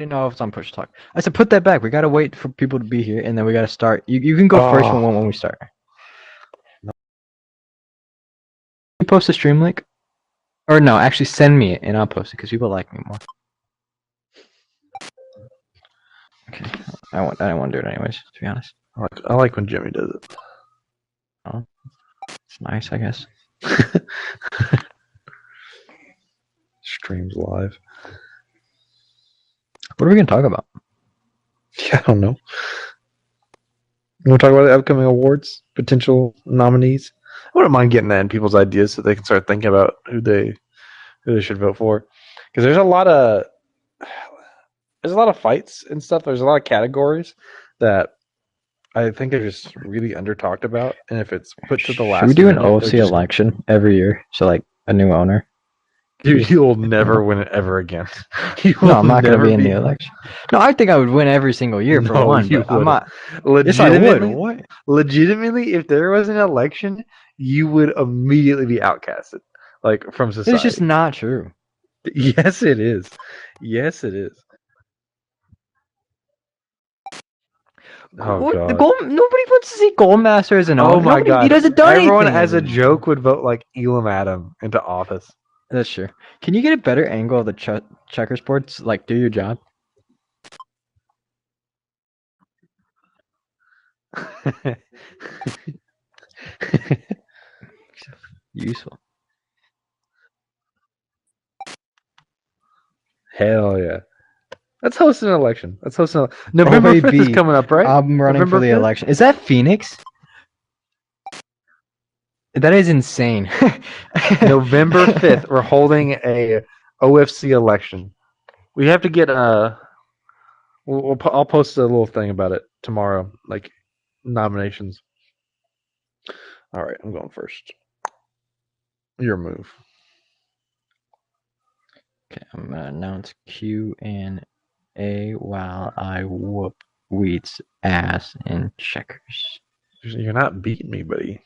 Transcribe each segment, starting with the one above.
didn't know if it's on push talk. I said put that back. We gotta wait for people to be here, and then we gotta start. You can go first when we start. No. You post a stream link, or no? Actually, send me it, and I'll post it because people like me more. Okay, I don't want to do it anyways. To be honest, I like when Jimmy does it. Oh, it's nice, I guess. Streams live. What are we gonna talk about? Yeah, I don't know. You want to talk about the upcoming awards, potential nominees? I wouldn't mind getting that in people's ideas so they can start thinking about who they should vote for. Because there's a lot of fights and stuff. There's a lot of categories that I think are just really under talked about. And if it's put to the last, Should we do an minute, OFC election every year? So like a new owner. You will never win it ever again. No, I'm not going to be in the election. No, I think I would win every single year for one. But I'm not. Legitimately, yes, I would. What? Legitimately, if there was an election, you would immediately be outcasted, like from society. It's just not true. Yes, it is. Yes, it is. Oh, God. Nobody wants to see Goldmaster as an owner. Oh my God! He doesn't do anything. Everyone, as a joke, would vote like Elam Adam into office. That's true. Can you get a better angle of the checkers boards? Like, do your job. Useful. Hell yeah! Let's host an election. November 5th is coming up, right? I'm running November for the 5th? election. Is that Phoenix? That is insane. November 5th, we're holding a OFC election. We have to get I'll post a little thing about it tomorrow, like nominations. All right, I'm going first. Your move. Okay, I'm gonna announce Q&A while I whoop Wheat's ass in checkers. You're not beating me, buddy.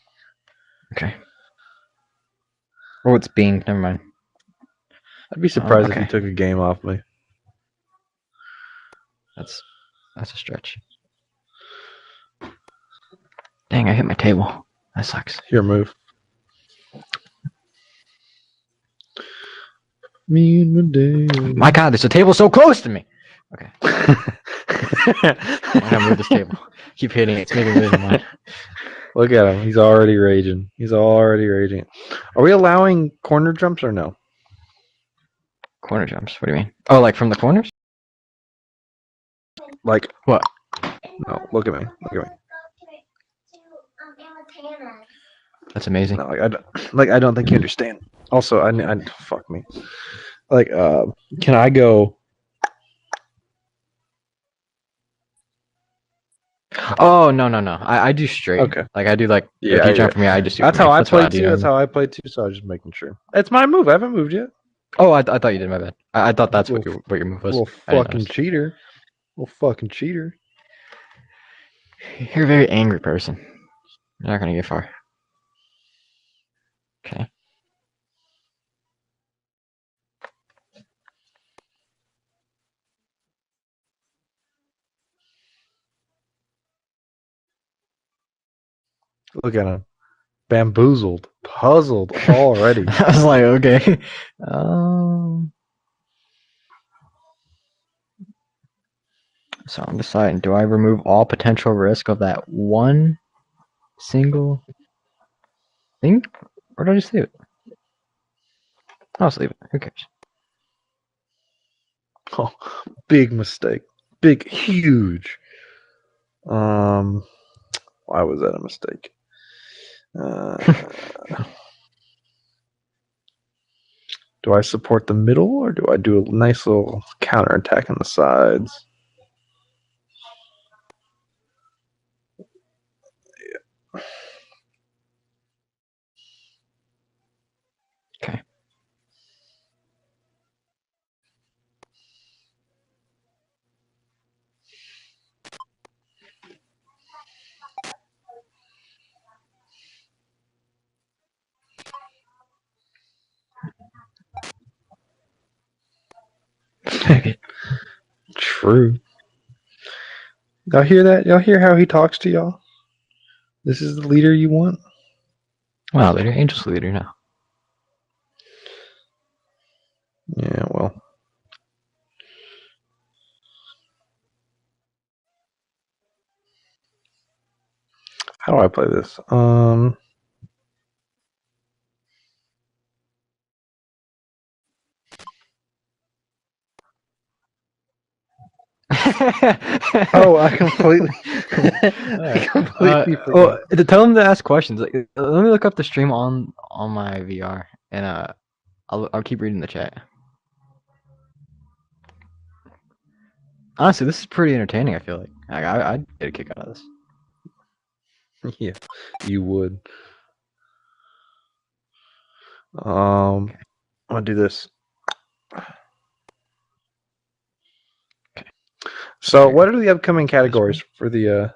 Okay. Oh, it's Bing. Never mind. I'd be surprised okay. if you took a game off me. That's a stretch. Dang, I hit my table. That sucks. Your move. Me and my day. My God, there's a table so close to me. Okay. I gotta move this table. Keep hitting it. It's making me lose my mind. Look at him. He's already raging. Are we allowing corner jumps or no? Corner jumps? What do you mean? Oh, like from the corners? Like what? No, look at me. That's amazing. No, I don't think you understand. Also, I fuck me. Like, can I go? Oh no! I do straight. Okay. Like I do like Yeah, if you jump for me, I just do. That's how I play too. So I play too. So I was just making sure. It's my move. I haven't moved yet. Oh, I thought you did. My bad. I thought that's what your move was. Little fucking cheater. You're a very angry person. You're not gonna get far. Okay. Look at him. Bamboozled. Puzzled already. I was like, okay. So I'm deciding, do I remove all potential risk of that one single thing? Or do I just leave it? I'll just leave it. Who cares? Oh, big mistake. Big, huge. Why was that a mistake? Do I support the middle or do I do a nice little counterattack on the sides? Okay. True. Y'all hear that? Y'all hear how he talks to y'all? This is the leader you want? Wow, they're Angels leader now. Yeah, well. How do I play this? Oh, I completely forgot. To tell him to ask questions. Like, let me look up the stream on my VR, and I'll keep reading the chat. Honestly, this is pretty entertaining. I feel like I'd get a kick out of this. Yeah, you would. I'm gonna do this. So, what are the upcoming categories for the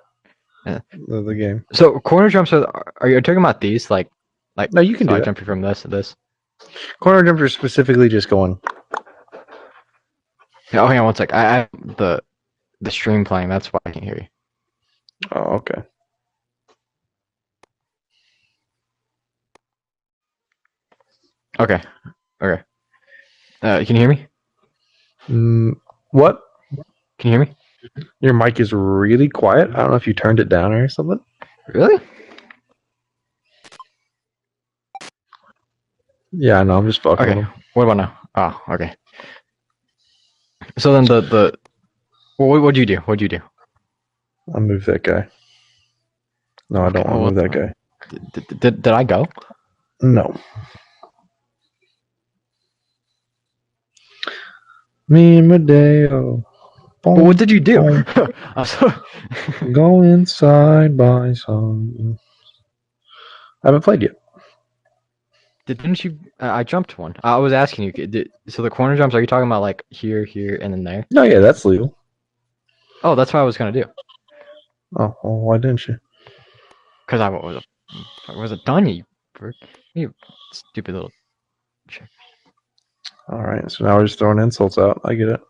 game? So corner jumps are you talking about these? Like no, you can do I that. jumping from this to this. Corner jumps are specifically just going. Yeah, oh, hang on one sec. I have the stream playing. That's why I can't hear you. Oh, okay. Okay. Can you hear me? What? Can you hear me? Your mic is really quiet. I don't know if you turned it down or something. Really? Yeah, I know. I'm just fucking with Okay. him. What about now? Oh, okay. So then what'd you do? What'd you do? I'll move that guy. No, I don't want to move that guy. Did I go? No. Me and Medeo. Well, what did you do? Going side by side. I haven't played yet. Didn't you? I jumped one. I was asking you. So the corner jumps? Are you talking about like here, and then there? No, yeah, that's legal. Oh, that's what I was gonna do. Oh, well, why didn't you? Because I wasn't done yet. You stupid little chick. All right, so now we're just throwing insults out. I get it.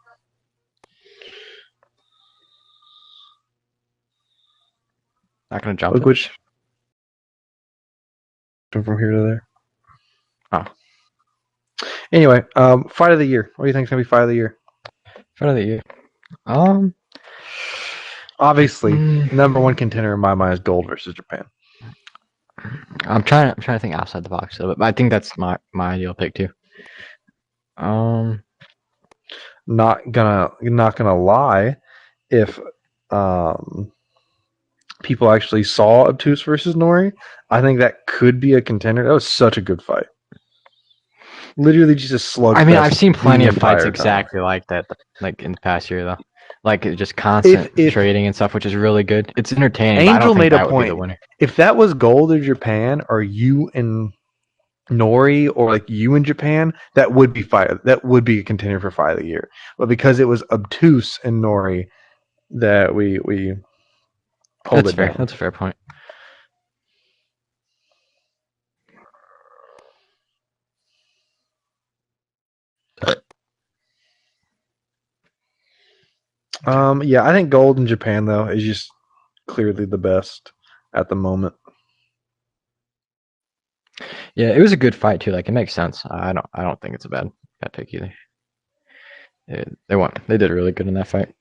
Not gonna jump. Look which from here to there. Oh. Anyway, fight of the year. What do you think is gonna be fight of the year? Fight of the year. Obviously, number one contender in my mind is Gold versus Japan. I'm trying to think outside the box, but I think that's my ideal pick too. Not gonna lie, if people actually saw Obtuse versus Nori, I think that could be a contender. That was such a good fight. Literally just a slug. I mean, I've seen plenty of fights exactly like that, like in the past year though. Like just constant trading and stuff, which is really good. It's entertaining. Angel but I don't think made that a would point. Be the winner. If that was Gold or Japan, or you and Nori, or like you in Japan, that would be fight. That would be a contender for fight of the year. But because it was Obtuse and Nori, that we pulled That's it fair. down. That's a fair point. Yeah, I think Gold in Japan though is just clearly the best at the moment. Yeah, it was a good fight too. Like it makes sense. I don't think it's a bad pick either. They won. They did really good in that fight.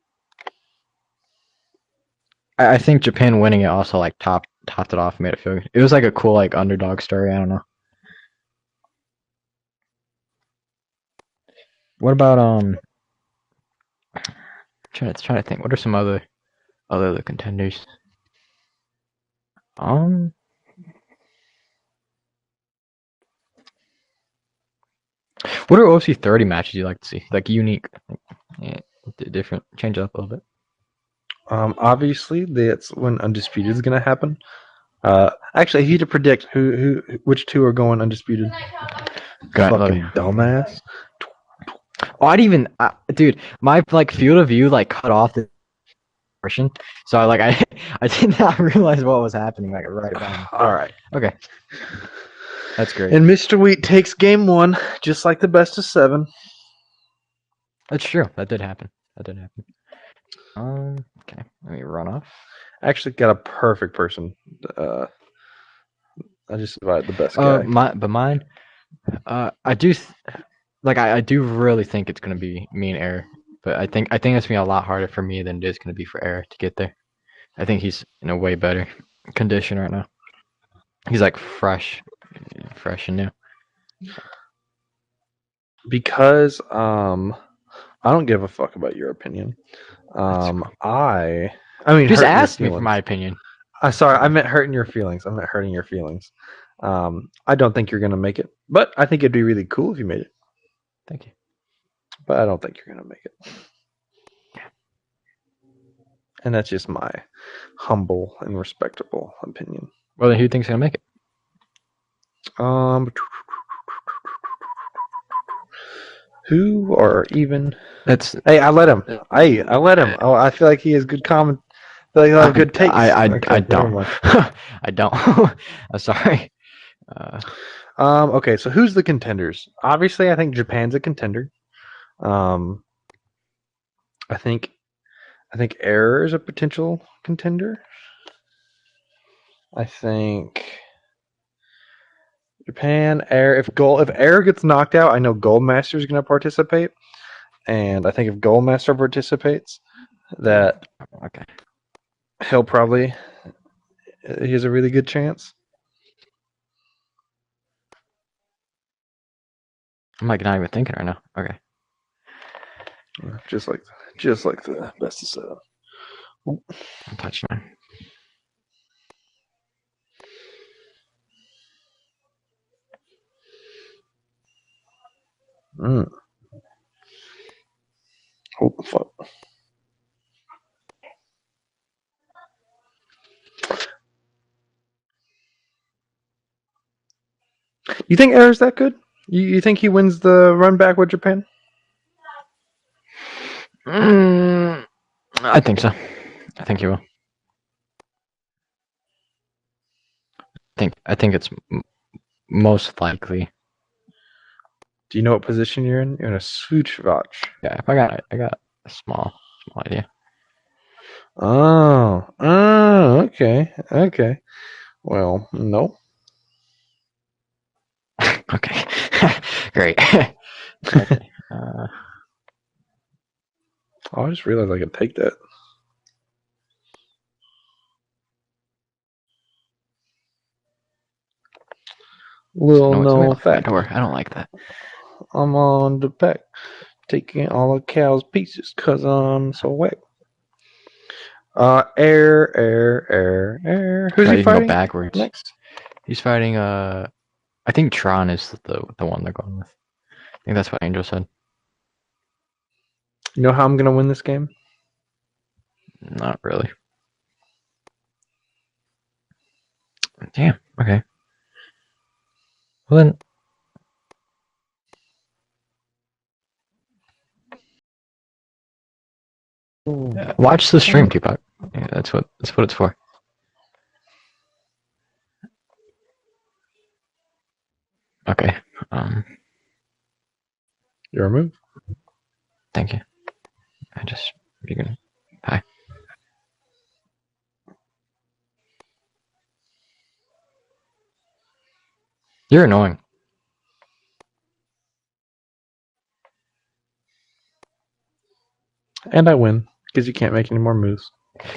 I think Japan winning it also like topped it off, made it feel good. It was like a cool like underdog story. I don't know. What about trying to think. What are some other contenders? What are OFC 30 matches you like to see? Like unique, yeah, different, change it up a little bit. Obviously, that's when Undisputed is going to happen. Actually, I need to predict which two are going undisputed. Fucking dumbass. Oh, dude, my like field of view like cut off the portion, so I did not realize what was happening like right now. All right, okay, that's great. And Mr. Wheat takes game one, just like the best of 7. That's true. That did happen. Okay. Let me run off. I actually got a perfect person. I just invited the best guy. Mine. I do I do really think it's gonna be me and Air, but I think it's gonna be a lot harder for me than it is gonna be for Air to get there. I think he's in a way better condition right now. He's like fresh and new. Because I don't give a fuck about your opinion. Cool. I mean, Just hurting your ask me for feelings. my opinion. Sorry, I meant hurting your feelings. I meant hurting your feelings. I don't think you're gonna make it, but I think it'd be really cool if you made it. Thank you. But I don't think you're gonna make it. And that's just my humble and respectable opinion. Well, then who thinks gonna make it? Who or even? That's. Hey, I let him. I let him. Oh, I feel like he has good comment. I feel like he'll have good takes. I Okay, don't. I don't. I'm sorry. Okay, so who's the contenders? Obviously, I think Japan's a contender. I think Error is a potential contender. I think Japan, Air. If Air gets knocked out, I know Goldmaster is going to participate, and I think if Goldmaster participates, that Okay. he has a really good chance. I'm like not even thinking right now. Okay. Just like the best of setup. I'm touching mine. Oh fuck. You think Air's that good? You think he wins the run back with Japan? I think so. I think he will. I think it's most likely. Do you know what position you're in? You're in a swoosh watch. Yeah, if I got a small idea. Oh, okay. Well, no. Okay. Great. Okay. Oh, I just realized I could take that. Little no fact. Door. I don't like that. I'm on the back, taking all the cow's pieces, cause I'm so wet. Air. Who's he fighting? Go backwards Next? He's fighting. I think Tron is the one they're going with. I think that's what Angel said. You know how I'm gonna win this game? Not really. Damn. Okay. Well then. Watch the stream, Tupac. Yeah, that's what it's for. Okay. Your move. Thank you. You can. Hi. You're annoying. And I win because you can't make any more moves.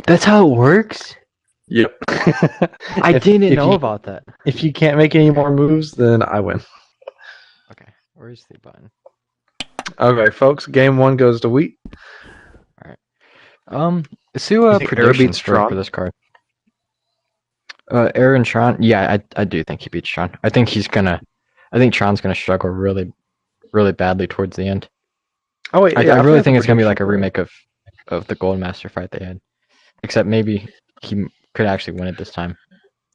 That's how it works? Yep. I didn't know about that. If you can't make any more moves, then I win. Okay. Where's the button? Okay, folks. Game 1 goes to Wheat. Alright. Let's do predictions for this card. Aaron Tron. Yeah, I do think he beats Tron. I think Tron's gonna struggle really, really badly towards the end. Oh wait, I really think it's gonna be like a remake of the Goldmaster fight they had, except maybe he could actually win it this time.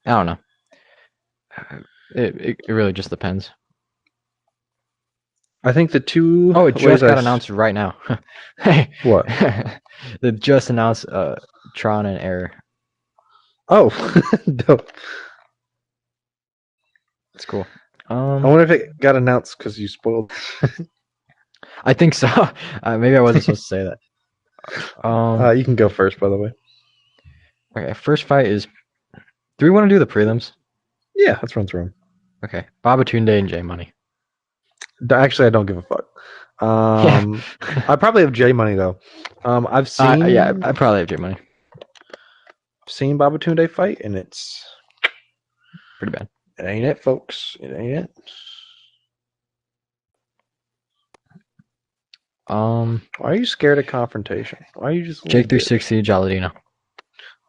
I don't know. It really just depends. I think the two. Oh, it just got announced right now. Hey, what? They just announced Tron and Air. Oh, dope. It's cool. I wonder if it got announced because you spoiled. I think so. Maybe I wasn't supposed to say that. You can go first, by the way. Okay, first fight is. Do we want to do the prelims? Yeah, let's run through them. Okay, Babatunde and J Money. Actually, I don't give a fuck. I probably have J Money though. I've seen I probably have J Money. seen Babatunde fight, and it's Pretty bad. It ain't it, folks. It ain't it. Why are you scared of confrontation? Why are you just Jake 360 Jaladino?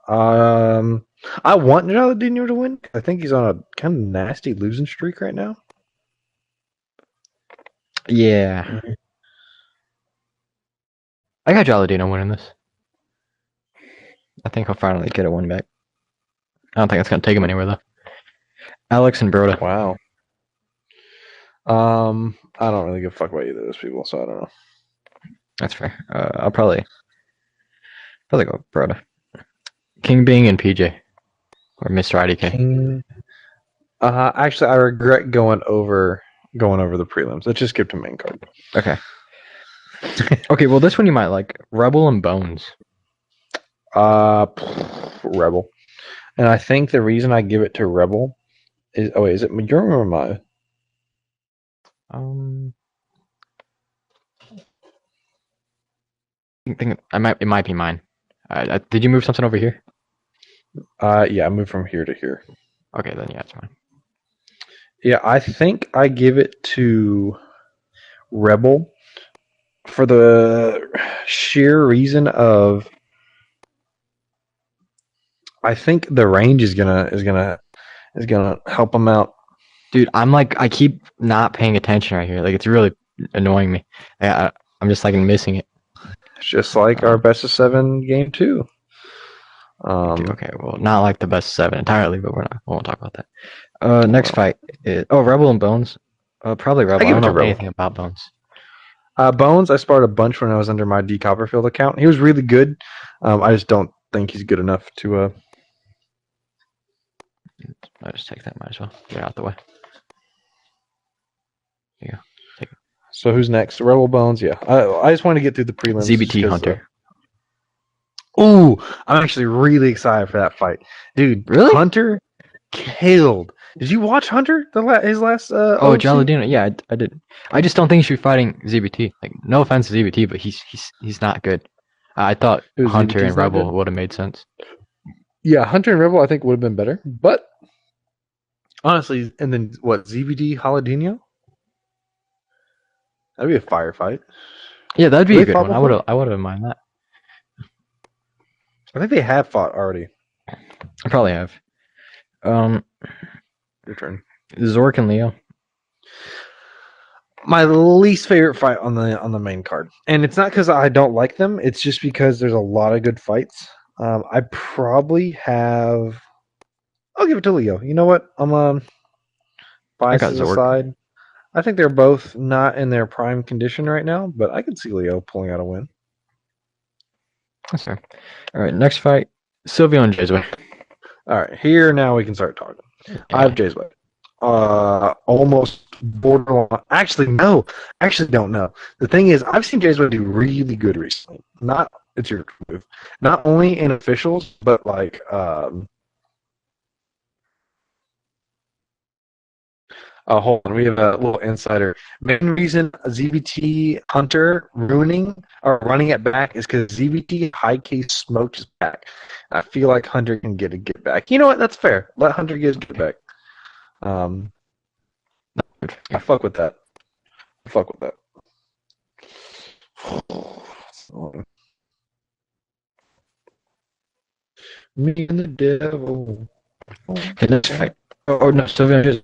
I want Jaladino to win. I think he's on a kind of nasty losing streak right now. Yeah. I got Jaladino winning this. I think he'll finally get a win back. I don't think it's gonna take him anywhere though. Alex and Broda. Wow. I don't really give a fuck about either of those people, so I don't know. That's fair. I'll probably go Broda. King Bing and PJ. Or Mr. IDK. King... actually, I regret going over the prelims. Let's just skip to main card. Okay. Okay, well, this one you might like. Rebel and Bones. Rebel. And I think the reason I give it to Rebel is... Oh, wait, is it your or mine? I think it might be mine. Did you move something over here? Yeah, I moved from here to here. Okay, then yeah, it's mine. Yeah, I think I give it to Rebel for the sheer reason of I think the range is gonna help him out. Dude, I keep not paying attention right here. Like it's really annoying me. I'm just like missing it. It's just like our best of 7 game 2. Okay, well, not like the best 7 entirely, but we won't talk about that. Next fight is Rebel and Bones. Probably Rebel. I don't know anything about Bones. Bones, I sparred a bunch when I was under my D Copperfield account. He was really good. I just don't think he's good enough to. I'll just take that. Might as well get out the way. Yeah. Take it. So who's next? Rebel Bones. Yeah. I just want to get through the prelims. ZBT Hunter. Ooh, I'm actually really excited for that fight, dude. Really? Hunter killed. Did you watch Hunter? His last. Oh, Jaladino. Yeah, I did. I just don't think he should be fighting ZBT. Like, no offense to ZBT, but he's not good. I thought Hunter and Rebel would have made sense. Yeah, Hunter and Rebel I think would have been better, but honestly, and then what? ZBT Jaladino? That'd be a firefight. Yeah, that'd be a good one. I would have mind that. I think they have fought already. I probably have. Your turn. Zork and Leo. My least favorite fight on the main card, and it's not because I don't like them. It's just because there's a lot of good fights. I probably have. I'll give it to Leo. You know what? I'm biases aside. I think they're both not in their prime condition right now, but I can see Leo pulling out a win. That's fair. All right, next fight: Silvio and Jay's way. All right, here now we can start talking. Yeah. I have Jay's way. Almost borderline. Actually, no. Actually, don't know. The thing is, I've seen Jay's way do really good recently. It's your move. Not only in officials, but like hold on, we have a little insider. Main reason ZBT Hunter running it back is because ZBT high case smoked his back. I feel like Hunter can get back. You know what? That's fair. Let Hunter get his get back. I fuck with that. Me and the devil. Okay, next fight. Oh no, Silvio just.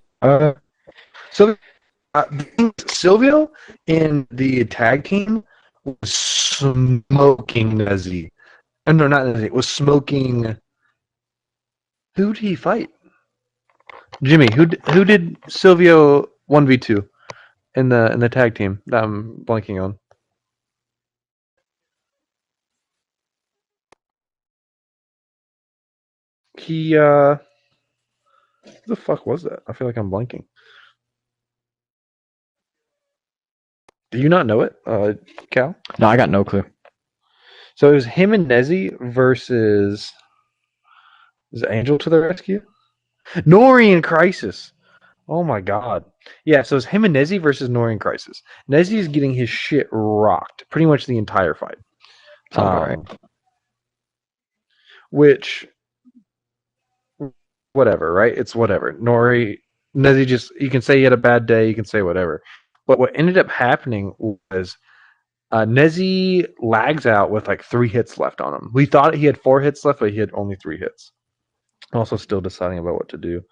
Silvio in the tag team was smoking Nezzy. No, not Nezzy. Was smoking. Who did he fight? Jimmy. Who did Silvio 1v2 in the tag team that I'm blanking on? He who the fuck was that? I feel like I'm blanking. Do you not know it, Cal? No, I got no clue. So it was him and Nezzy versus is it Angel to the rescue? Nori in Crisis. Oh my god. Yeah, so it's him and Nezzy versus Nori in Crisis. Nezzy is getting his shit rocked pretty much the entire fight. Sounds about right. Which, whatever, right? It's whatever. Nezzy just, you can say he had a bad day, you can say whatever. But what ended up happening was Nezzy lags out with like 3 hits left on him. We thought he had 4 hits left, but he had only 3 hits. Also, still deciding about what to do.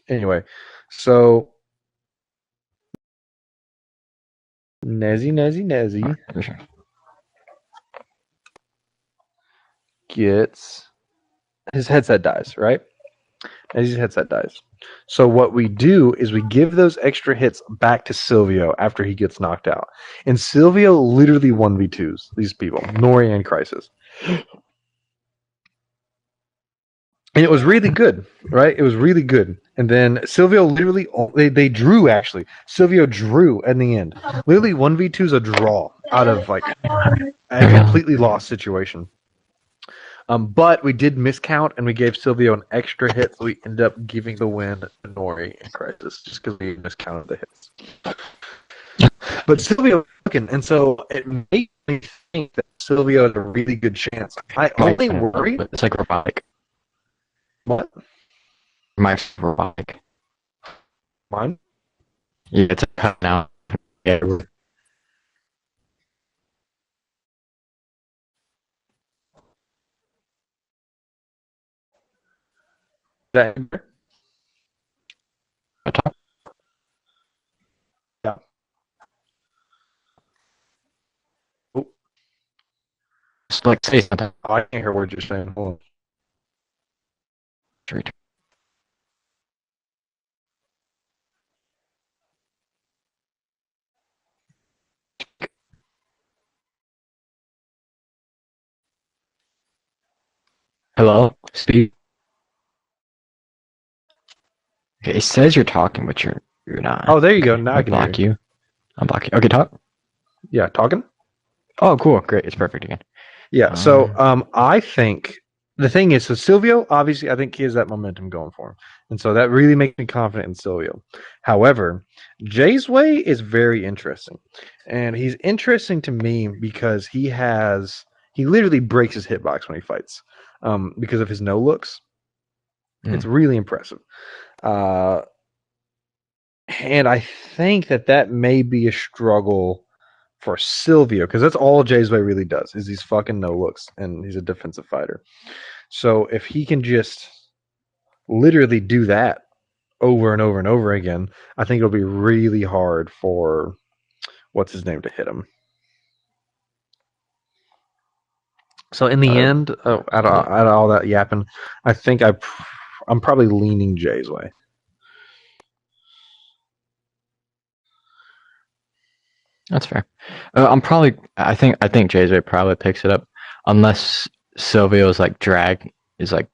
Anyway, so Nezzy For sure. gets his headset dies, right? Nezzy's headset dies. So what we do is we give those extra hits back to Silvio after he gets knocked out. And Silvio literally 1v2s these people, Nori and Crisis. And it was really good, right? It was really good. And then Silvio literally, they drew actually. Silvio drew in the end. Literally 1v2's a draw out of like a completely lost situation. But we did miscount and we gave Silvio an extra hit, so we ended up giving the win to Nori in Crisis just because we miscounted the hits. But Silvio looking, and so it made me think that Silvio had a really good chance. I only worry. It's like robotic. What? My robotic. Mine? Yeah, it's a cut now. Yeah. That, yeah. Oh, Just like say something. I can't hear what you're saying. Hold on. Hello? Speak. Okay, it says you're talking, but you're not. Oh, there you go. Now I can block hear you. I'll block you. Okay, talk. Yeah, talking? Oh, cool. Great. It's perfect again. Yeah, so I think the thing is, so Silvio, obviously, I think he has that momentum going for him. And so that really makes me confident in Silvio. However, Jay's way is very interesting. And he's interesting to me because he literally breaks his hitbox when he fights because of his no looks. It's really impressive. And I think that may be a struggle for Silvio, because that's all Jay's way really does, is these fucking no looks, and he's a defensive fighter. So if he can just literally do that over and over and over again, I think it'll be really hard for what's his name to hit him. So in the end, out of all that yapping, I think I'm probably leaning Jay's way. That's fair. I think Jay's way probably picks it up, unless Silvio's like drag is like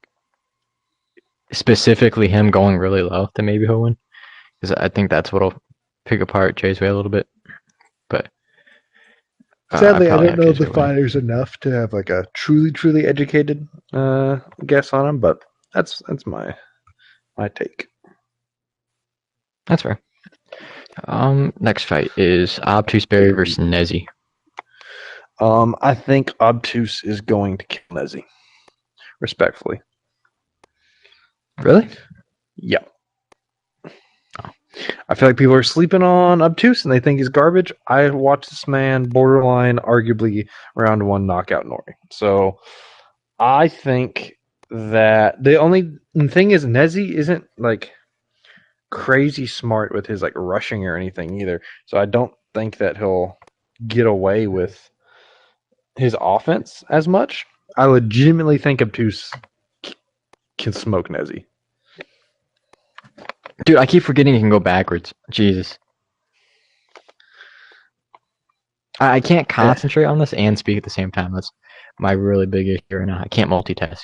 specifically him going really low. Then maybe he'll win, because I think that's what'll pick apart Jay's way a little bit. But sadly, I don't know if the fighter's enough to have like a truly educated guess on him. But that's my take. That's fair. Next fight is Obtuse Berry versus Nezzy. I think Obtuse is going to kill Nezzy. Respectfully. Really? Yeah. Oh. I feel like people are sleeping on Obtuse and they think he's garbage. I watched this man borderline, arguably round 1 knockout Nori. So I think that the thing is Nezzy isn't like crazy smart with his like rushing or anything either. So I don't think that he'll get away with his offense as much. I legitimately think Obtuse can smoke Nezzy. Dude, I keep forgetting he can go backwards. Jesus. I can't concentrate on this and speak at the same time. That's my really big issue right now. I can't multitask.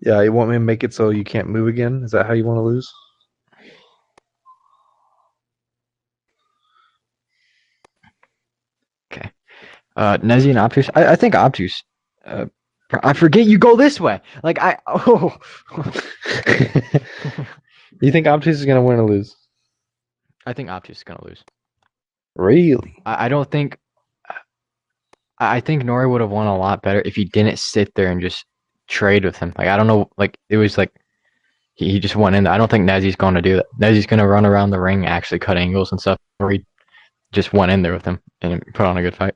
Yeah, you want me to make it so you can't move again? Is that how you want to lose? Nezzy and Obtuse. I think Obtuse. I forget you go this way. Like I. Oh. You think Obtuse is gonna win or lose? I think Obtuse is gonna lose. Really? I don't think. I think Nori would have won a lot better if he didn't sit there and just trade with him. Like I don't know. Like it was like he just went in there. I don't think Nezzy's going to do that. Nezzy's going to run around the ring, actually cut angles and stuff. Or he just went in there with him and put on a good fight.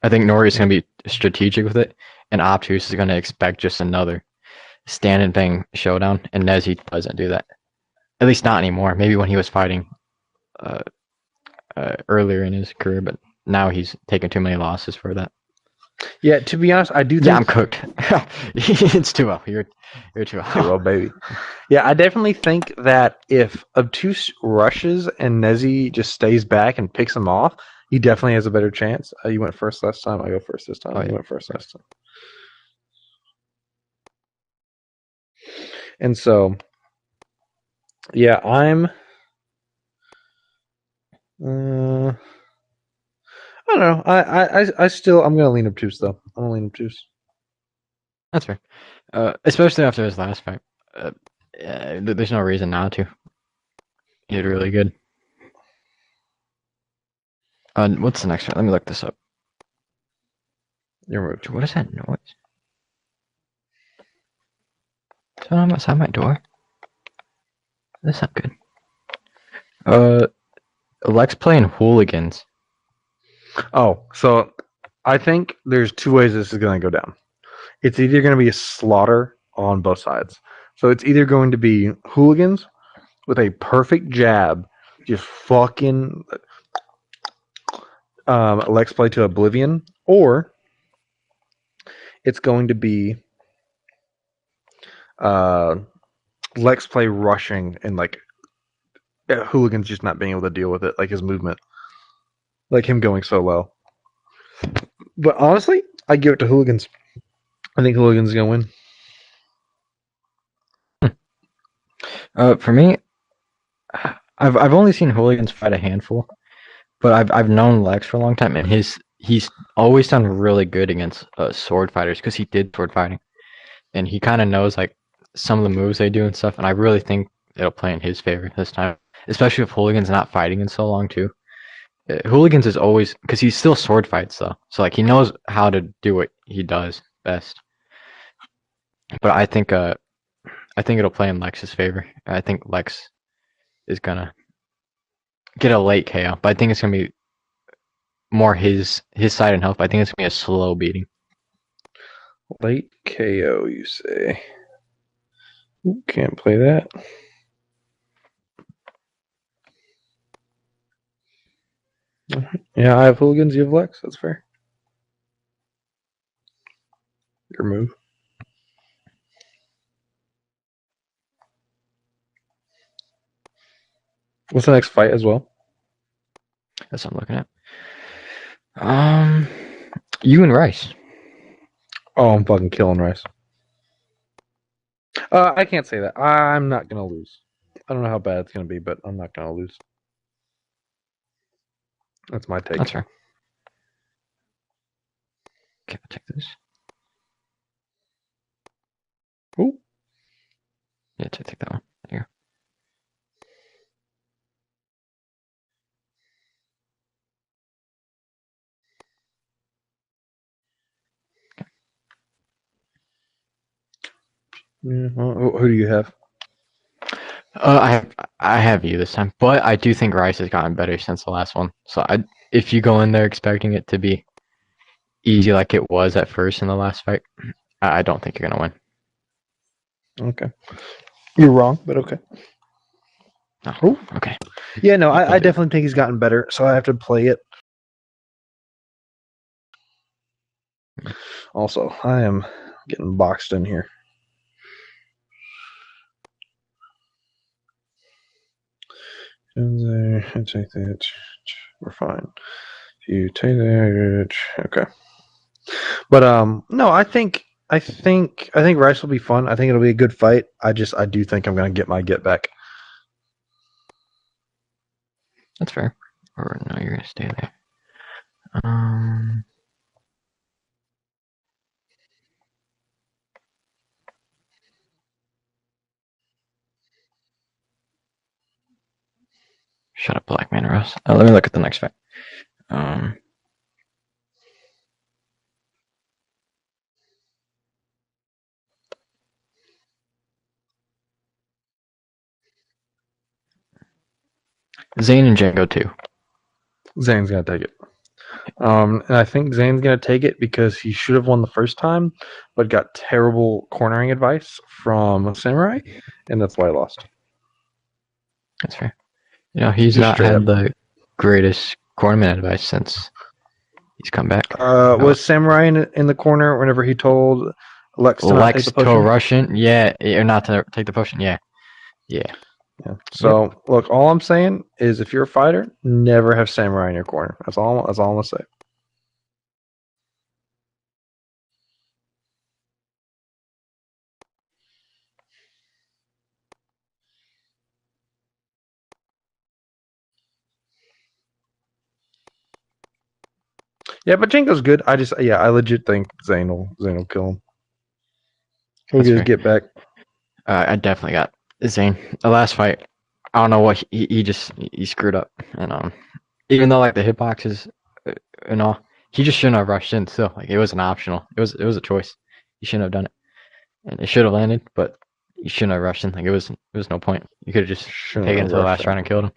I think Nori's going to be strategic with it, and Obtuse is going to expect just another stand and bang showdown, and Nezzy doesn't do that. At least not anymore. Maybe when he was fighting earlier in his career, but now he's taken too many losses for that. Yeah, to be honest, I do think... Yeah, I'm cooked. It's 2-0. You're 2-0. Well, baby. Yeah, I definitely think that if Obtuse rushes and Nezzy just stays back and picks him off, he definitely has a better chance. You went first last time. I go first this time. Oh, yeah. You went first last time. And so, yeah, I'm... I don't know. I still... I'm going to lean Obtuse, though. I'm going to lean Obtuse. That's fair. Especially after his last fight. There's no reason not to. He did really good. What's the next one? Let me look this up. Your move. What is that noise? Is that outside my door? That's not good. Lex playing Hooligans. Oh, so I think there's two ways this is going to go down. It's either going to be a slaughter on both sides. So it's either going to be Hooligans with a perfect jab, just fucking Lex play to oblivion, or it's going to be Lex play rushing and like Hooligans just not being able to deal with it, like his movement, like him going so low. But honestly, I give it to Hooligans. I think Hooligans is gonna win. For me, I've only seen Hooligans fight a handful, but I've known Lex for a long time, and he's always done really good against sword fighters because he did sword fighting, and he kind of knows like some of the moves they do and stuff. And I really think it'll play in his favor this time, especially if Hooligans not fighting in so long too. Hooligans is always because he still sword fights though, so like he knows how to do what he does best. But I think it'll play in Lex's favor. I think Lex is gonna get a late KO, but I think it's gonna be more his side in health. I think it's gonna be a slow beating. Late KO, you say? Ooh, can't play that. Yeah, I have Hooligans, you have Lex. That's fair. Your move. What's the next fight as well? That's what I'm looking at. You and Rice. Oh, I'm fucking killing Rice. I can't say that. I'm not gonna lose. I don't know how bad it's gonna be, but I'm not gonna lose. That's my take. That's fair. Okay, I'll take this. Ooh. Yeah, take that one. Here. Yeah, well, who do you have? I have you this time, but I do think Rice has gotten better since the last one. So if you go in there expecting it to be easy like it was at first in the last fight, I don't think you're gonna win. Okay. You're wrong, but okay. Oh, okay. Yeah, no, I definitely think he's gotten better, so I have to play it. Also, I am getting boxed in here. And I take that. We're fine. You take that. Okay. But no, I think Rice will be fun. I think it'll be a good fight. I do think I'm gonna get my get back. That's fair. Or no, you're gonna stay there. Um, Shut up, Black Man Rose. Let me look at the next fight. Zayn and Django too. Zayn's gonna take it. And I think Zayn's gonna take it because he should have won the first time, but got terrible cornering advice from Samurai, and that's why he lost. That's fair. He's Just not straight had up. the greatest cornerman advice since he's come back. Was Samurai in the corner whenever he told Lex to not take the potion? Russian, yeah, or not to take the potion, yeah. Yeah. So look, all I'm saying is, if you're a fighter, never have Samurai in your corner. That's all I'm gonna say. Yeah, but Django's good. I legit think Zayn will kill him. He'll That's get his fair. get back. I definitely got Zayn. The last fight, I don't know what he screwed up, and even though like the hitboxes and all, he just shouldn't have rushed in. Still, like it was an optional. It was a choice. He shouldn't have done it, and it should have landed, but you shouldn't have rushed in. Like it was no point. You could have just taken it to the last round and killed him.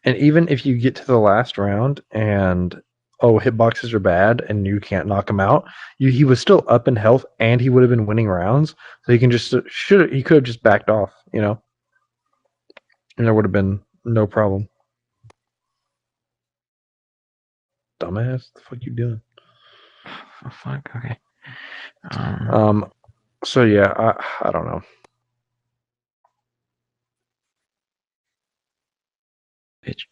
And even if you get to the last round and hitboxes are bad and you can't knock him out, he was still up in health and he would have been winning rounds. So he could have just backed off, and there would have been no problem. Dumbass, what the fuck you doing? Oh, fuck. Okay. So yeah, I don't know. Bitch.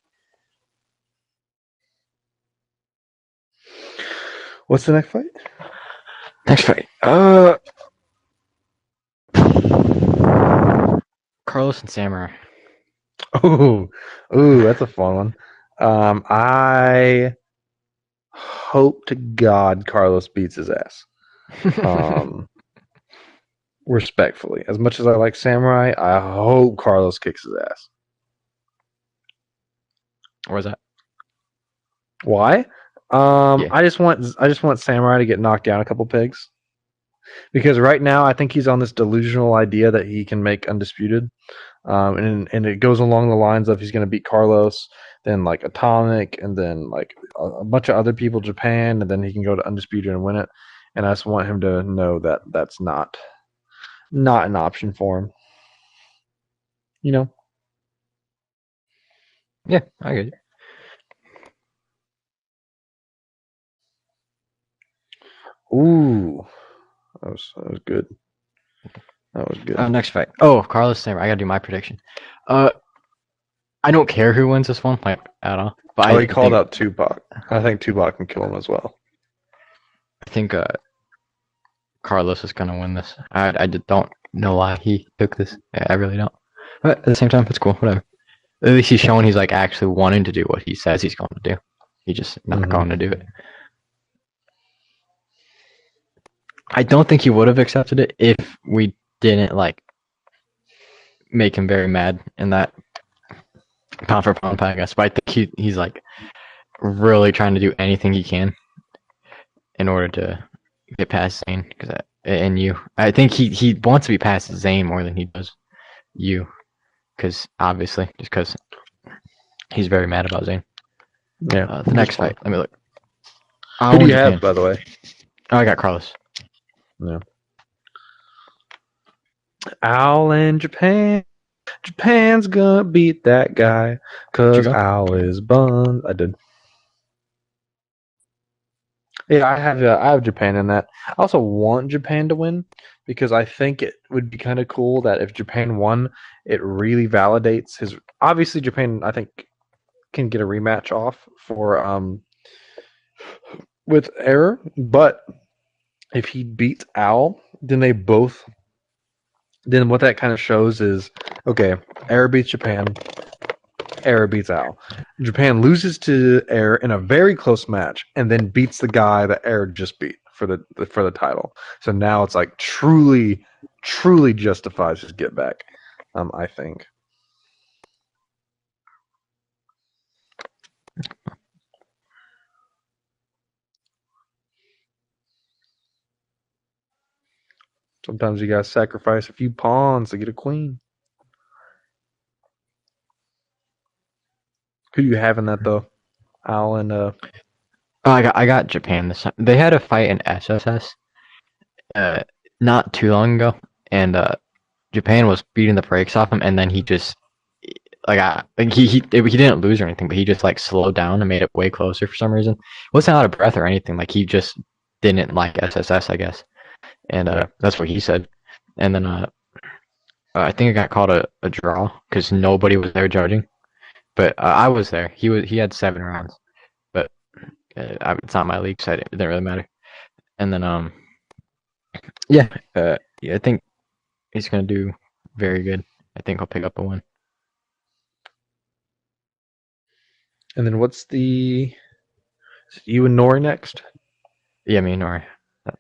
What's the next fight? Next fight. Carlos and Samurai. Ooh, that's a fun one. I hope to God Carlos beats his ass. Respectfully, as much as I like Samurai, I hope Carlos kicks his ass. Where's that? Why? I just want Samurai to get knocked down a couple pigs. Because right now I think he's on this delusional idea that he can make Undisputed. And it goes along the lines of he's going to beat Carlos, then like Atomic, and then like a bunch of other people, Japan, and then he can go to Undisputed and win it. And I just want him to know that that's not an option for him. Yeah, I get it. Ooh, that was good. That was good. Next fight. Oh, Carlos Samurai. I gotta do my prediction. I don't care who wins this one, like at all. But he called out Tupac. I think Tupac can kill him as well. I think Carlos is gonna win this. I don't know why he took this. I really don't. But at the same time, it's cool. Whatever. At least he's showing he's like actually wanting to do what he says he's going to do. He's just not going to do it. I don't think he would have accepted it if we didn't like make him very mad in that pound for pound podcast. But I think he's like really trying to do anything he can in order to get past Zayn. I think he wants to be past Zayn more than he does you, because obviously, just because he's very mad about Zayn. Yeah. The next fight. Let me look. Who do you have, by the way? Oh, I got Carlos. Yeah. Al in Japan. Japan's gonna beat that guy because Al is buns. I did. Yeah, I have Japan in that. I also want Japan to win because I think it would be kind of cool that if Japan won, it really validates his. Obviously, Japan, I think, can get a rematch off for with Error, but if he beats Al, then what that kind of shows is, okay, Error beats Japan. Air beats Al. Japan loses to Air in a very close match, and then beats the guy that Air just beat for the title. So now it's like truly justifies his get back. I think. Sometimes you gotta sacrifice a few pawns to get a queen. Who you have in that though? Al and Oh, I got Japan this time. They had a fight in SSS not too long ago, and Japan was beating the brakes off him, and then he just he didn't lose or anything, but he just like slowed down and made it way closer for some reason. Wasn't out of breath or anything. Like he just didn't like SSS, I guess, and that's what he said. And then I think it got called a draw because nobody was there judging, but I was there. He had 7 rounds, but it's not my league, so it didn't really matter. And then yeah, I think he's gonna do very good. I think I'll pick up a win. And then what's the? Is you and Nori next? Yeah, me and Nori.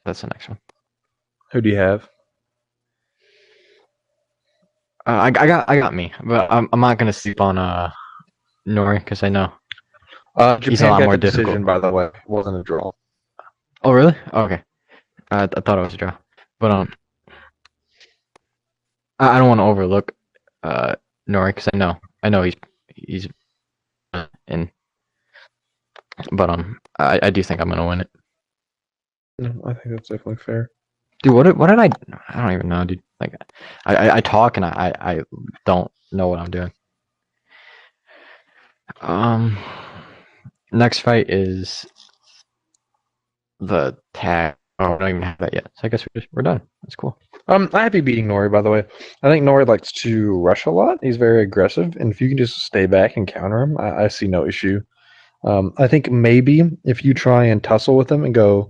That's the next one. Who do you have? I got me, but I'm not gonna sleep on Nori because I know Japan he's a lot got more the decision, difficult. by the way. It wasn't a draw. Oh really? Oh, okay. I thought it was a draw, but I don't want to overlook Nori because I know he's in, but I do think I'm gonna win it. No, I think that's definitely fair. Dude, what did I don't even know, dude. Like I talk and I don't know what I'm doing. Next fight is the tag. Oh, I don't even have that yet. So I guess we're done. That's cool. I'm happy beating Nori, by the way. I think Nori likes to rush a lot. He's very aggressive, and if you can just stay back and counter him, I see no issue. I think maybe if you try and tussle with him and go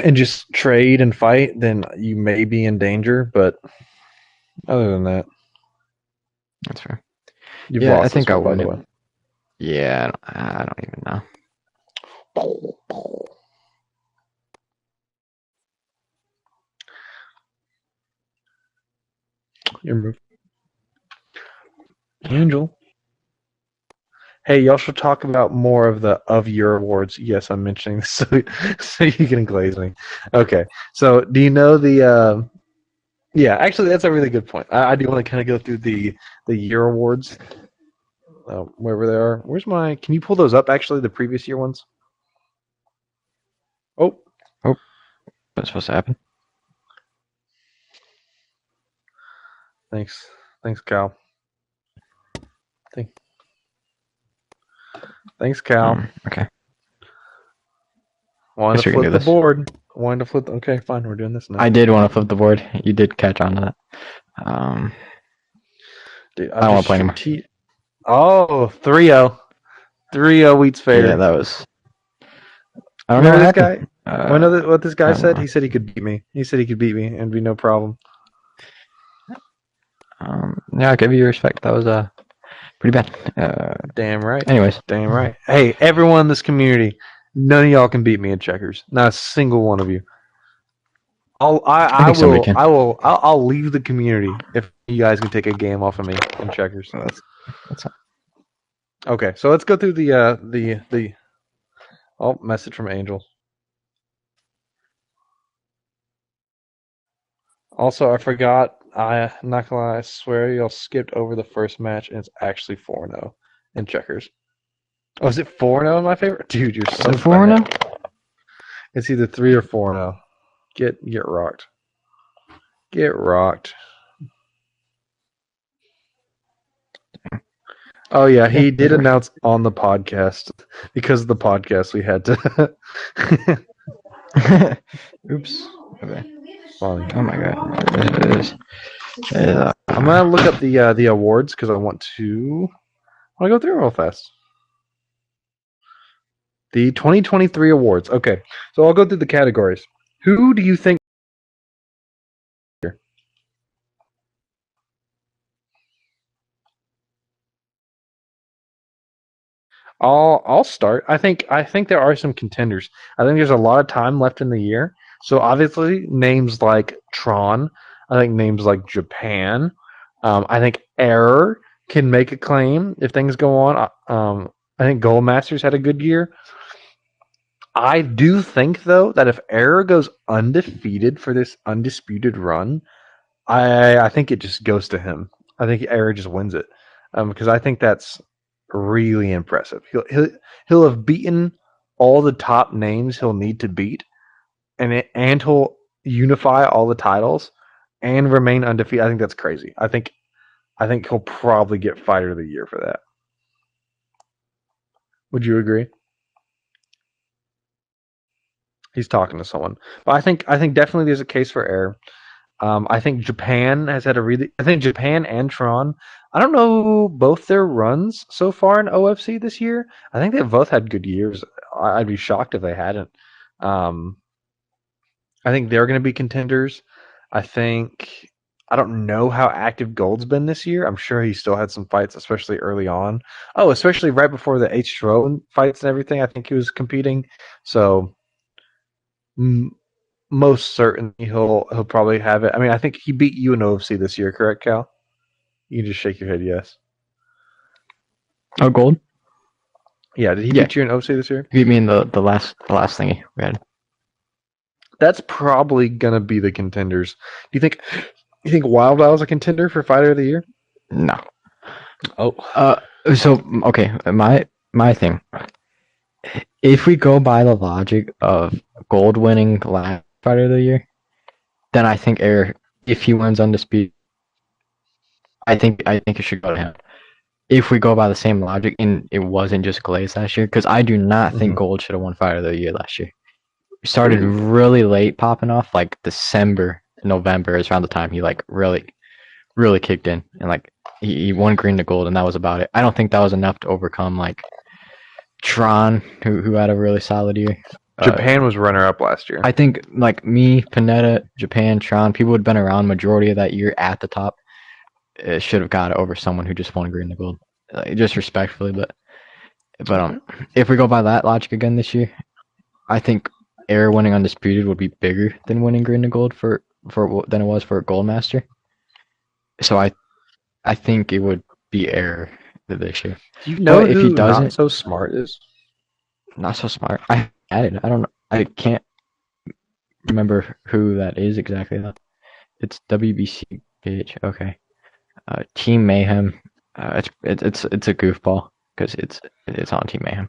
and just trade and fight, then you may be in danger. But other than that, That's fair. you've Yeah, lost I think this I'll one, by win the it. way. Yeah, I don't even know. Your move. Angel. Hey, y'all should talk about more of your awards. Yes, I'm mentioning this so you can glaze me. Okay, so do you know the? Yeah, actually, that's a really good point. I do want to kind of go through the year awards, wherever they are. Where's my? Can you pull those up? Actually, the previous year ones. Oh, What's supposed to happen? thanks, Cal. Thanks, Cal. Okay. Wanted Guess to we can flip do the this. board. Wanted to flip. Okay, fine. We're doing this now. I did want to flip the board. You did catch on to that. Dude, I don't want to play anymore. Oh, 3-0. 3-0 Wheat's fair. Yeah, that was. I don't Remember know this what happened. guy? What this guy I don't said? know. He said he could beat me. He said he could beat me and be no problem. Yeah, I'll give you respect. That was pretty bad. Damn right. Anyways, Damn right. Hey, everyone in this community, none of y'all can beat me in checkers. Not a single one of you. I think somebody can. I'll leave the community if you guys can take a game off of me in checkers. That's not... Okay, so let's go through the message from Angel. Also, I forgot. I'm not gonna lie. I swear y'all skipped over the first match, and it's actually 4-0 in checkers. Oh, is it 4-0 in my favorite? Dude, you're so 4-0? It's either 3 or 4-0. Get rocked. Get rocked. Oh yeah, he did announce on the podcast because of the podcast we had to. Oops. Okay. Funny. Oh my god. I'm gonna look up the awards because I want to go through them real fast. The 2023 awards. Okay, so I'll go through the categories. Who do you think? I'll start. I think there are some contenders. I think there's a lot of time left in the year. So obviously names like Tron, I think names like Japan, I think Error can make a claim if things go on. I think Goldmasters had a good year. I do think though that if Error goes undefeated for this undisputed run, I think it just goes to him. I think Error just wins it because I think that's really impressive. He'll have beaten all the top names he'll need to beat, and he'll unify all the titles and remain undefeated. I think that's crazy. I think he'll probably get Fighter of the Year for that. Would you agree? He's talking to someone, but I think definitely there's a case for Air. I think Japan has had a really. I think Japan and Tron. I don't know both their runs so far in OFC this year. I think they've both had good years. I'd be shocked if they hadn't. Um, I think they're going to be contenders. I don't know how active Gold's been this year. I'm sure he still had some fights, especially early on. Oh, especially right before the H2O fights and everything. I think he was competing. So most certainly he'll probably have it. I mean, I think he beat you in OFC this year, correct, Cal? You can just shake your head, yes. Oh, Gold? Yeah, did he Yeah. beat you in OFC this year? He beat me in the last thingy we had. That's probably gonna be the contenders. Do you think Wild Wild's a contender for Fighter of the Year? No. Oh. So okay, my thing. If we go by the logic of Gold winning last Fighter of the Year, then I think Air, if he wins undisputed, I think it should go to him. If we go by the same logic, and it wasn't just Glaze last year, because I do not think Gold should have won Fighter of the Year last year. We started really late popping off, like December, November is around the time he like really kicked in, and like he won green to gold, and that was about it. I don't think that was enough to overcome like Tron, who had a really solid year. Japan was runner up last year. I think like me, Panetta, Japan, Tron, people who had been around majority of that year at the top should have got it over someone who just won green to gold. Just respectfully, but if we go by that logic again this year, I think Air winning undisputed would be bigger than winning green to gold for than it was for Goldmaster. So I think it would be Air this year. Do you know But if who he doesn't, Not So Smart is? Not So Smart. I don't know. I can't remember who that is exactly. It's WBC page. Okay. Team Mayhem. It's a goofball because it's on Team Mayhem.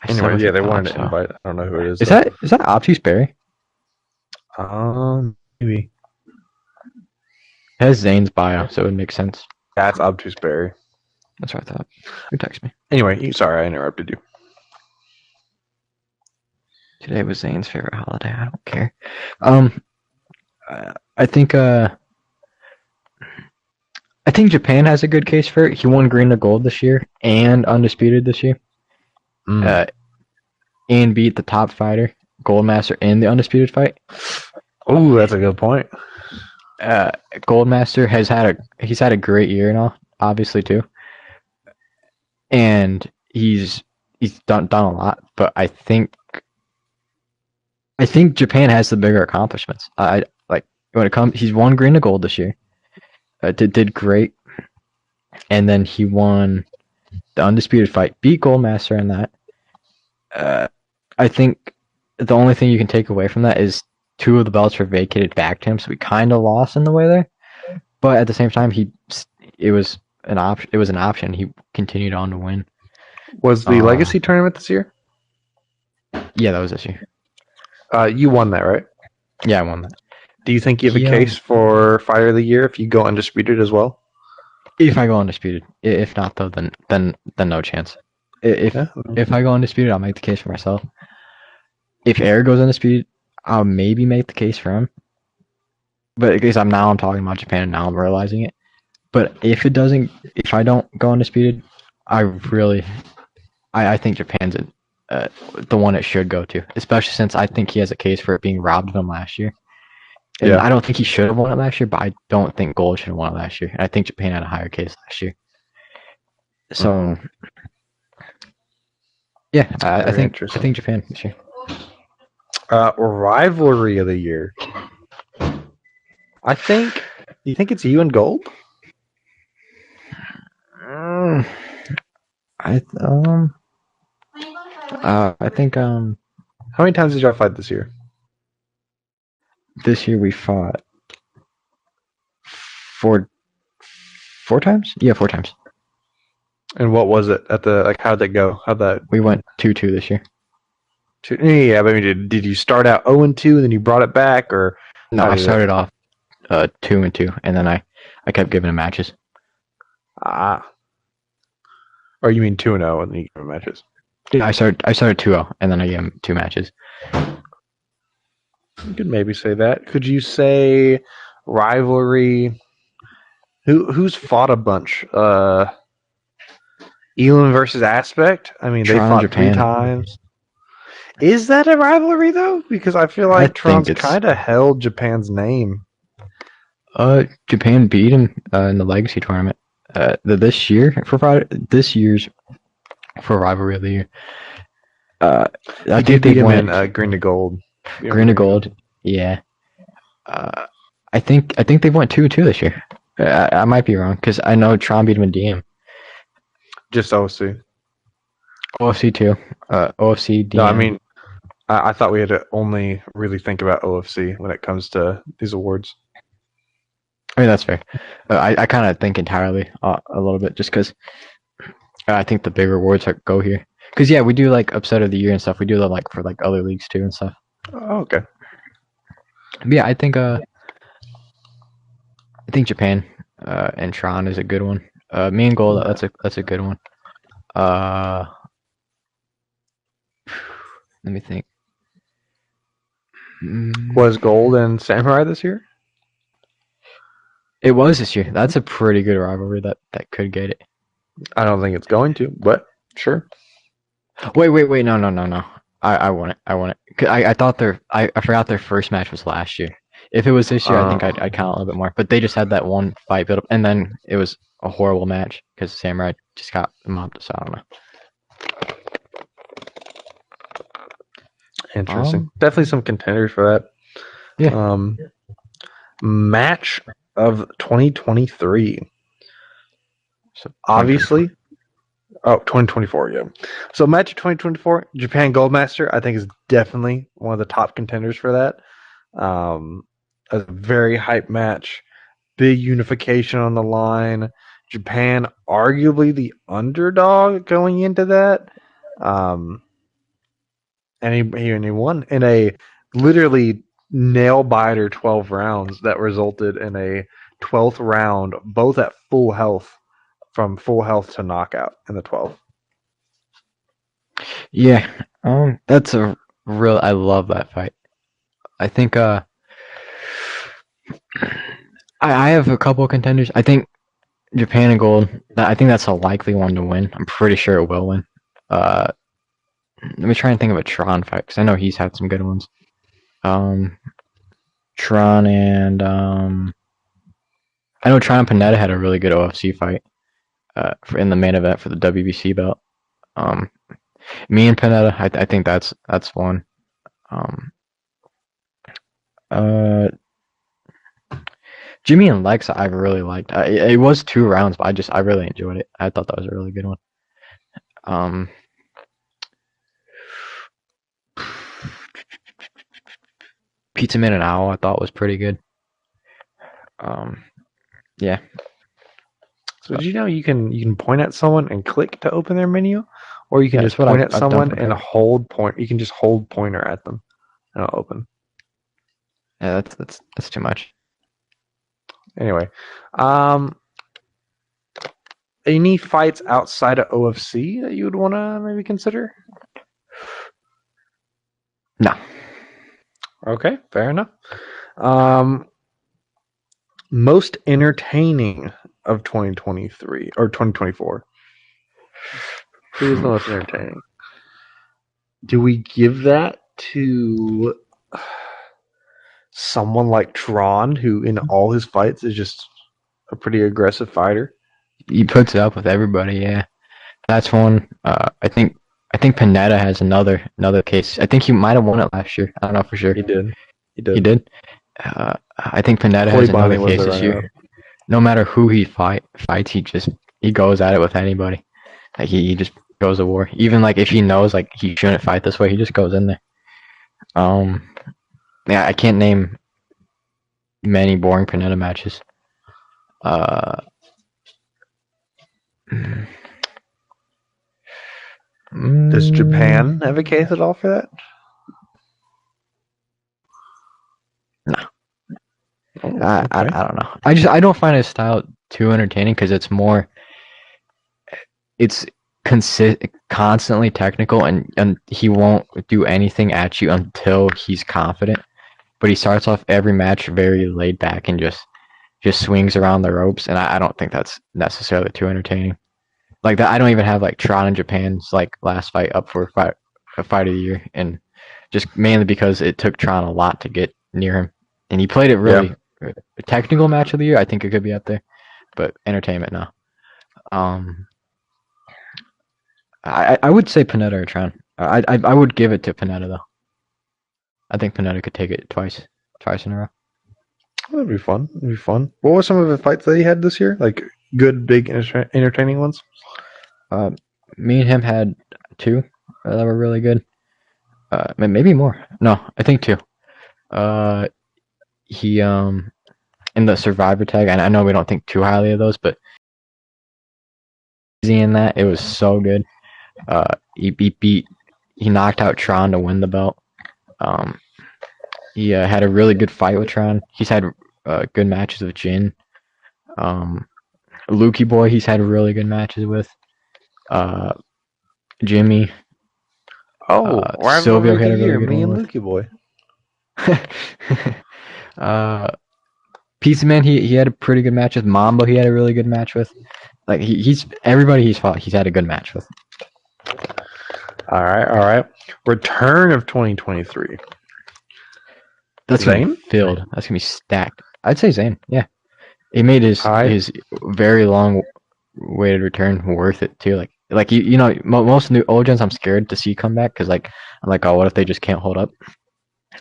Anyway, yeah, they wanted to invite. I don't know who it is. Is that Obtuse Berry? Maybe. It has Zane's bio, so it would make sense. That's Obtuse Berry. That's what I thought. Who texted me? Anyway, sorry I interrupted you. Today was Zane's favorite holiday. I don't care. I think Japan has a good case for it. He won green to gold this year and undisputed this year. And beat the top fighter, Goldmaster, in the undisputed fight. Oh, that's a good point. Goldmaster he's had a great year and all, obviously too. And he's done a lot, but I think Japan has the bigger accomplishments. I like when it comes. He's won green to gold this year. Did great, and then he won the undisputed fight, beat Goldmaster in that. I think the only thing you can take away from that is 2 of the belts were vacated back to him, so he kind of lost in the way there. But at the same time, it was an option. He continued on to win. Was the Legacy tournament this year? Yeah, that was this year. You won that, right? Yeah, I won that. Do you think you have a case for Fighter of the Year if you go undisputed as well? If I go undisputed, if not though, then no chance. If I go undisputed, I'll make the case for myself. If Air goes undisputed, I'll maybe make the case for him. But because I'm talking about Japan and now I'm realizing it. But if I don't go undisputed, I think Japan's the one it should go to, especially since I think he has a case for it being robbed of him last year. And I don't think he should have won it last year, but I don't think Gold should have won it last year. And I think Japan had a higher case last year. So, yeah, I Very think interesting. Japan this year. Rivalry of the year. I think. You think it's you and Gold? Mm, I think How many times did y'all fight this year? this year we fought four times. Yeah, 4 times. And what was it at the how'd that go? How'd that We went 2-2 this year. Yeah, but I mean, did you start out 0-2 and then you brought it back, or No, how I did started off 2-2, and then I kept giving him matches. Or you mean 2-0 and then you give him matches? Yeah, I started 2-0, and then I gave him 2 matches. You could maybe say that. Could you say rivalry? Who's fought a bunch? Elam versus Aspect. I mean, they Tron, fought Japan. 3 times. Is that a rivalry though? Because I feel like Tron's kind of held Japan's name. Japan beat him in the Legacy tournament. This year's for rivalry of the year. I think they they won went green to gold. green to gold. Yeah. I think they went 2-2 this year. I might be wrong because I know Tron beat him in DM. Just OC. OFC too. OFC DM. No, I mean, I thought we had to only really think about OFC when it comes to these awards. I mean, that's fair. I kind of think entirely a little bit just because I think the bigger awards go here. Because yeah, we do like upset of the year and stuff. We do that like for like other leagues too and stuff. Oh, okay. But yeah, I think Japan and Tron is a good one. Me and Gold, that's a good one. Let me think. Was Gold and Samurai this year? It was this year. That's a pretty good rivalry that could get it. I don't think it's going to, but sure. Wait, no. I won it. I thought I forgot their first match was last year. If it was this year, I think I'd count a little bit more. But they just had that one fight build up, and then it was a horrible match because Samurai just got mobbed. So I don't know. Interesting. Definitely some contenders for that. Yeah. Match of 2023. So obviously. 2024, yeah. So match of 2024, Japan Goldmaster, I think is definitely one of the top contenders for that. A very hype match. Big unification on the line. Japan arguably the underdog going into that. And he won in a literally nail biter 12 rounds that resulted in a 12th round, both at full health, from full health to knockout in the 12th. Yeah, that's a real. I love that fight. I think I have a couple of contenders. I think Japan and Gold. I think that's a likely one to win. I'm pretty sure it will win. Let me try and think of a Tron fight because I know he's had some good ones. Tron and I know Tron and Panetta had a really good OFC fight in the main event for the WBC belt. Me and Panetta, I think that's one. Jimmy and Lex, I really liked. It was 2 rounds, but I really enjoyed it. I thought that was a really good one. Pizza Man and Owl, I thought was pretty good. Yeah. So did you know you can point at someone and click to open their menu, or you can just point at someone and hold point. You can just hold pointer at them and it'll open. Yeah, that's too much. Anyway, any fights outside of OFC that you would want to maybe consider? No. Okay, fair enough. Most entertaining of 2023 or 2024. Who was the most entertaining? Do we give that to someone like Tron, who in all his fights is just a pretty aggressive fighter? He puts it up with everybody, yeah. That's one. I think Panetta has another case. I think he might have won it last year. I don't know for sure. He did. He did. I think Panetta has Bonnie another was case the this runner-up. year. No matter who he fights, he goes at it with anybody. Like he just goes to war. Even like if he knows like he shouldn't fight this way, he just goes in there. Yeah, I can't name many boring Panetta matches. Does Japan have a case at all for that? No. Oh, I okay. don't know. I don't find his style too entertaining because it's constantly technical and he won't do anything at you until he's confident. But he starts off every match very laid back and just swings around the ropes, and I don't think that's necessarily too entertaining. Like that, I don't even have like Tron in Japan's like last fight up for a fight of the year, and just mainly because it took Tron a lot to get near him, and he played it really. A technical match of the year, I think it could be up there, but entertainment no. I would say Panetta or Tron. I would give it to Panetta though. I think Panetta could take it twice in a row. That'd be fun. What were some of the fights that he had this year? Like good, big, entertaining ones? Me and him had two that were really good. Maybe more. No, I think two. He in the Survivor tag, and I know we don't think too highly of those, but in that it was so good. He knocked out Tron to win the belt. He had a really good fight with Tron. He's had good matches with Jin. Lukey Boy, he's had really good matches with. Jimmy. Silvio had a really good me one and Lukey Boy. Pizza Man, he had a pretty good match with. Mambo, he had a really good match with. Like he's everybody he's fought, he's had a good match with. All right. Return of 2023. That's gonna be filled. That's gonna be stacked. I'd say Zayn. Yeah, he made his very long waited return worth it too. Like you know, most new old gens I'm scared to see come back because I'm like, oh, what if they just can't hold up?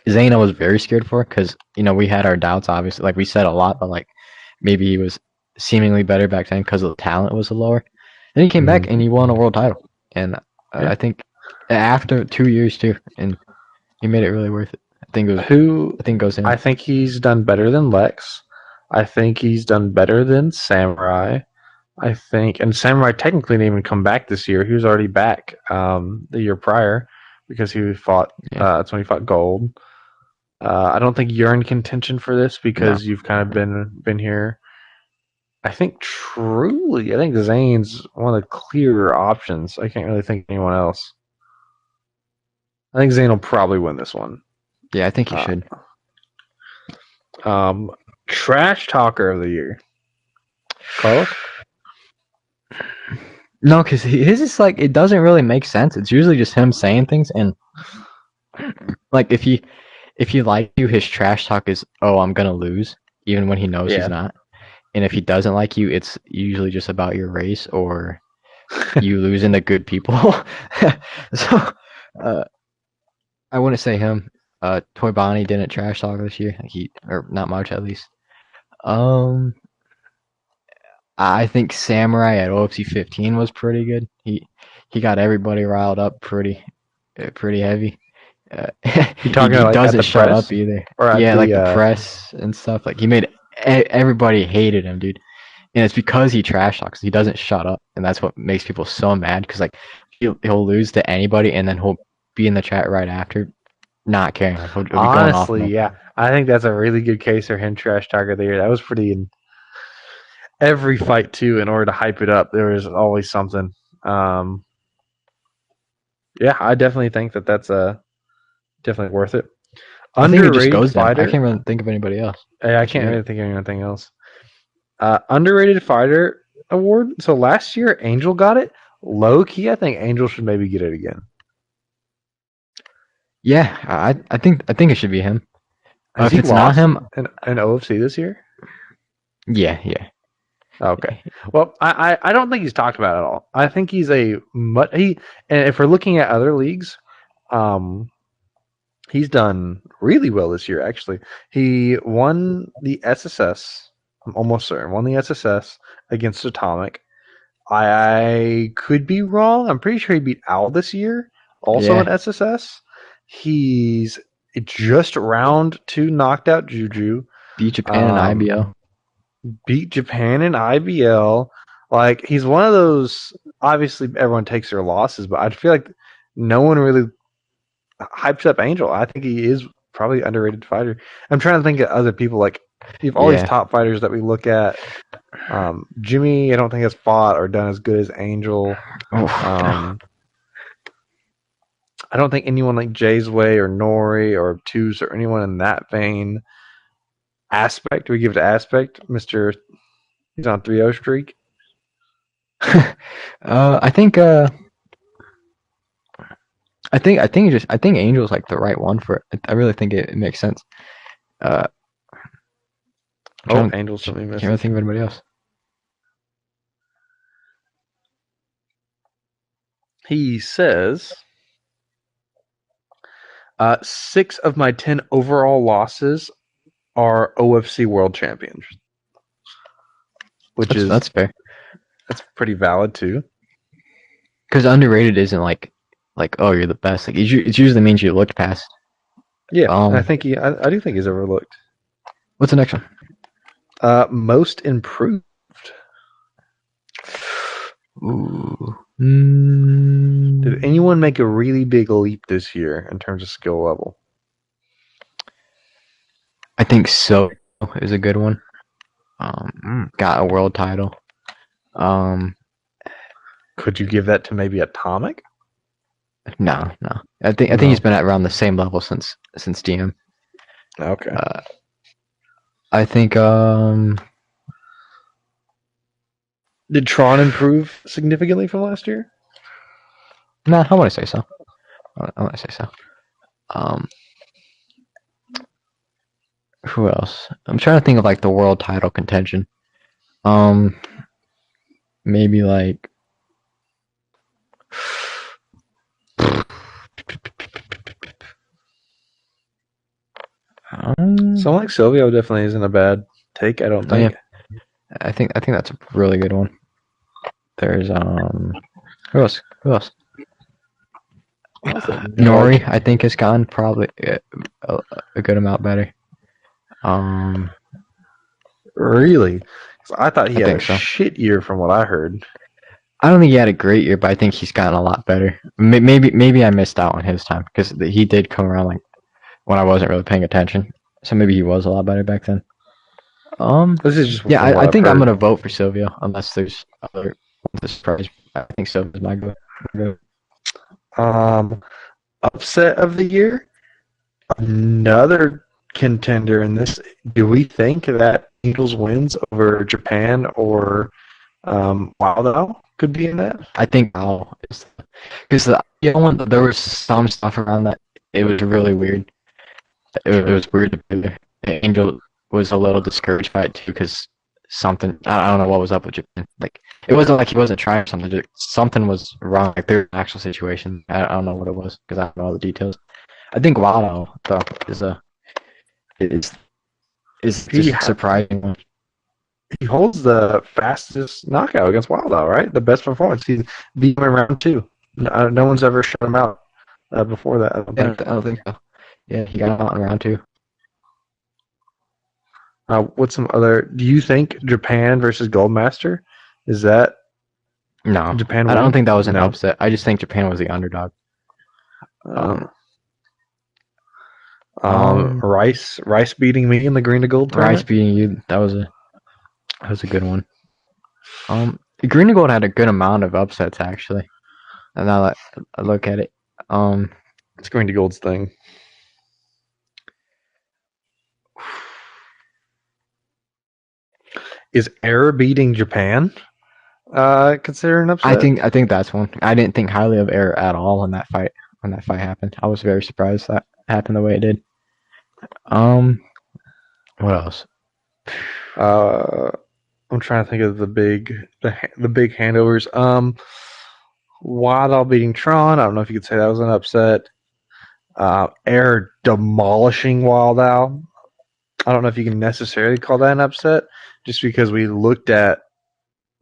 Zayn I was very scared for because you know we had our doubts. Obviously, like we said a lot, but like maybe he was seemingly better back then because the talent was lower. Then he came back and he won a world title, and I think after 2 years too, and he made it really worth it. I think goes in. I think he's done better than Lex. I think he's done better than Samurai. And Samurai technically didn't even come back this year. He was already back the year prior because he fought. That's when he fought Gold. I don't think you're in contention for this because you've kind of been here. I think Zayn's one of the clearer options. I can't really think of anyone else. I think Zayn will probably win this one. Yeah, I think he should. Trash talker of the year. Carlos? No, because his is like it doesn't really make sense. It's usually just him saying things, and like if he like you, his trash talk is, "Oh, I'm gonna lose," even when he knows he's not. And if he doesn't like you, it's usually just about your race or you losing to good people. So, I wouldn't say him. Toy Bonnie didn't trash talk this year. Or not much at least. I think Samurai at OFC 15 was pretty good. He got everybody riled up pretty heavy. He doesn't shut up either. The press and stuff. Like he made everybody hated him, dude. And it's because he trash talks. He doesn't shut up, and that's what makes people so mad. Because like he'll lose to anybody, and then he'll be in the chat right after, not caring. He'll be honestly, going off I think that's a really good case for him trash talker of the year. That was pretty in every fight too. In order to hype it up, there was always something. I definitely think that's definitely worth it. Underrated fighter. I can't really think of anybody else. I can't really think of anything else. Underrated fighter award. So last year, Angel got it. Low key, I think Angel should maybe get it again. Yeah, I think it should be him. If it's not him, in OFC this year. Yeah. Okay. Well, I don't think he's talked about it at all. I think he's and if we're looking at other leagues, he's done really well this year. Actually, he won the SSS. I'm almost certain won the SSS against Atomic. I could be wrong. I'm pretty sure he beat Al this year, also in Yeah. SSS. He's just round 2 knocked out Juju. Beat Japan and IBL. Beat Japan in IBL. Like, he's one of those. Obviously, everyone takes their losses, but I feel like no one really hypes up Angel. I think he is probably an underrated fighter. I'm trying to think of other people. Like, you have all these top fighters that we look at. Jimmy, I don't think has fought or done as good as Angel. I don't think anyone like Jay's Way or Nori or Obtuse or anyone in that vein. Aspect, do we give it to Aspect? He's on 3-0 streak. I think Angel's like the right one for it. I really think it makes sense. Angel's something missing. Can't really think of anybody else. He says, 6 of my 10 overall losses are OFC World Champions, that's fair. That's pretty valid too. Because underrated isn't like oh, you're the best. Like it usually means you looked past. Yeah, I think I do think he's overlooked. What's the next one? Most improved. Ooh. Did anyone make a really big leap this year in terms of skill level? I think so is a good one. Got a world title. Could you give that to maybe Atomic? No. I think he's been at around the same level since DM. Okay. I think Did Tron improve significantly from last year? No, I want to say so. Who else? I'm trying to think of like the world title contention. Maybe like someone like Silvio definitely isn't a bad take. I don't think. Yeah. I think that's a really good one. There's who else? Nori, I think, has gone probably a good amount better. Really? I thought he had a shit year from what I heard. I don't think he had a great year, but I think he's gotten a lot better. Maybe I missed out on his time because he did come around like when I wasn't really paying attention. So maybe he was a lot better back then. This is just I think I'm gonna vote for Silvio unless there's other surprise. I think Silvio's my go. Upset of the year. Another contender in this. Do we think that Eagles wins over Japan or Wildow could be in that? I think Al is because there was some stuff around that. It was really weird. It was weird to be there. Angel was a little discouraged by it too because something I don't know what was up with Japan. Like it wasn't like he wasn't trying something. Something was wrong. Like there's an actual situation. I don't know what it was because I don't know all the details. I think Wado though is just surprising. He holds the fastest knockout against Wildow, right? The best performance. He beat him in round 2. No one's ever shut him out before that. I don't think so. Yeah, he got out in round 2. What's some other? Do you think Japan versus Goldmaster? Is that no? Japan. I don't think that was an upset. I just think Japan was the underdog. Rice beating me in the green to gold tournament. Rice beating you. That was a good one. Green to gold had a good amount of upsets actually. And now that I look at it, it's green to gold's thing. Is Air beating Japan considered an upset? I think that's one. I didn't think highly of Air at all when that fight happened. I was very surprised that happened the way it did. What else? I'm trying to think of the big handovers. Wild All beating Tron. I don't know if you could say that was an upset. Air demolishing Wild Owl. I don't know if you can necessarily call that an upset, just because we looked at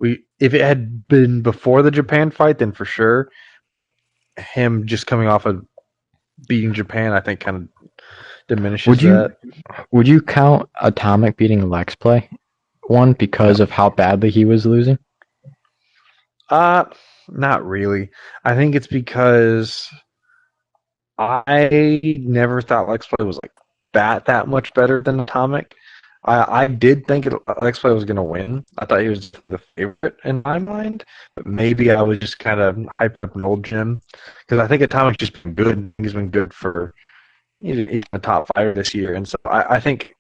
if it had been before the Japan fight, then for sure him just coming off of beating Japan, I think kind of diminishes that. Would you count Atomic beating Lex Play one because of how badly he was losing? Not really. I think it's because I never thought Lex Play was like that much better than Atomic. I did think Lex Play was going to win. I thought he was the favorite in my mind, but maybe I was just kind of hyped up an old Jim because I think Atomic's just been good. He's been good for he's a top fighter this year, and so I think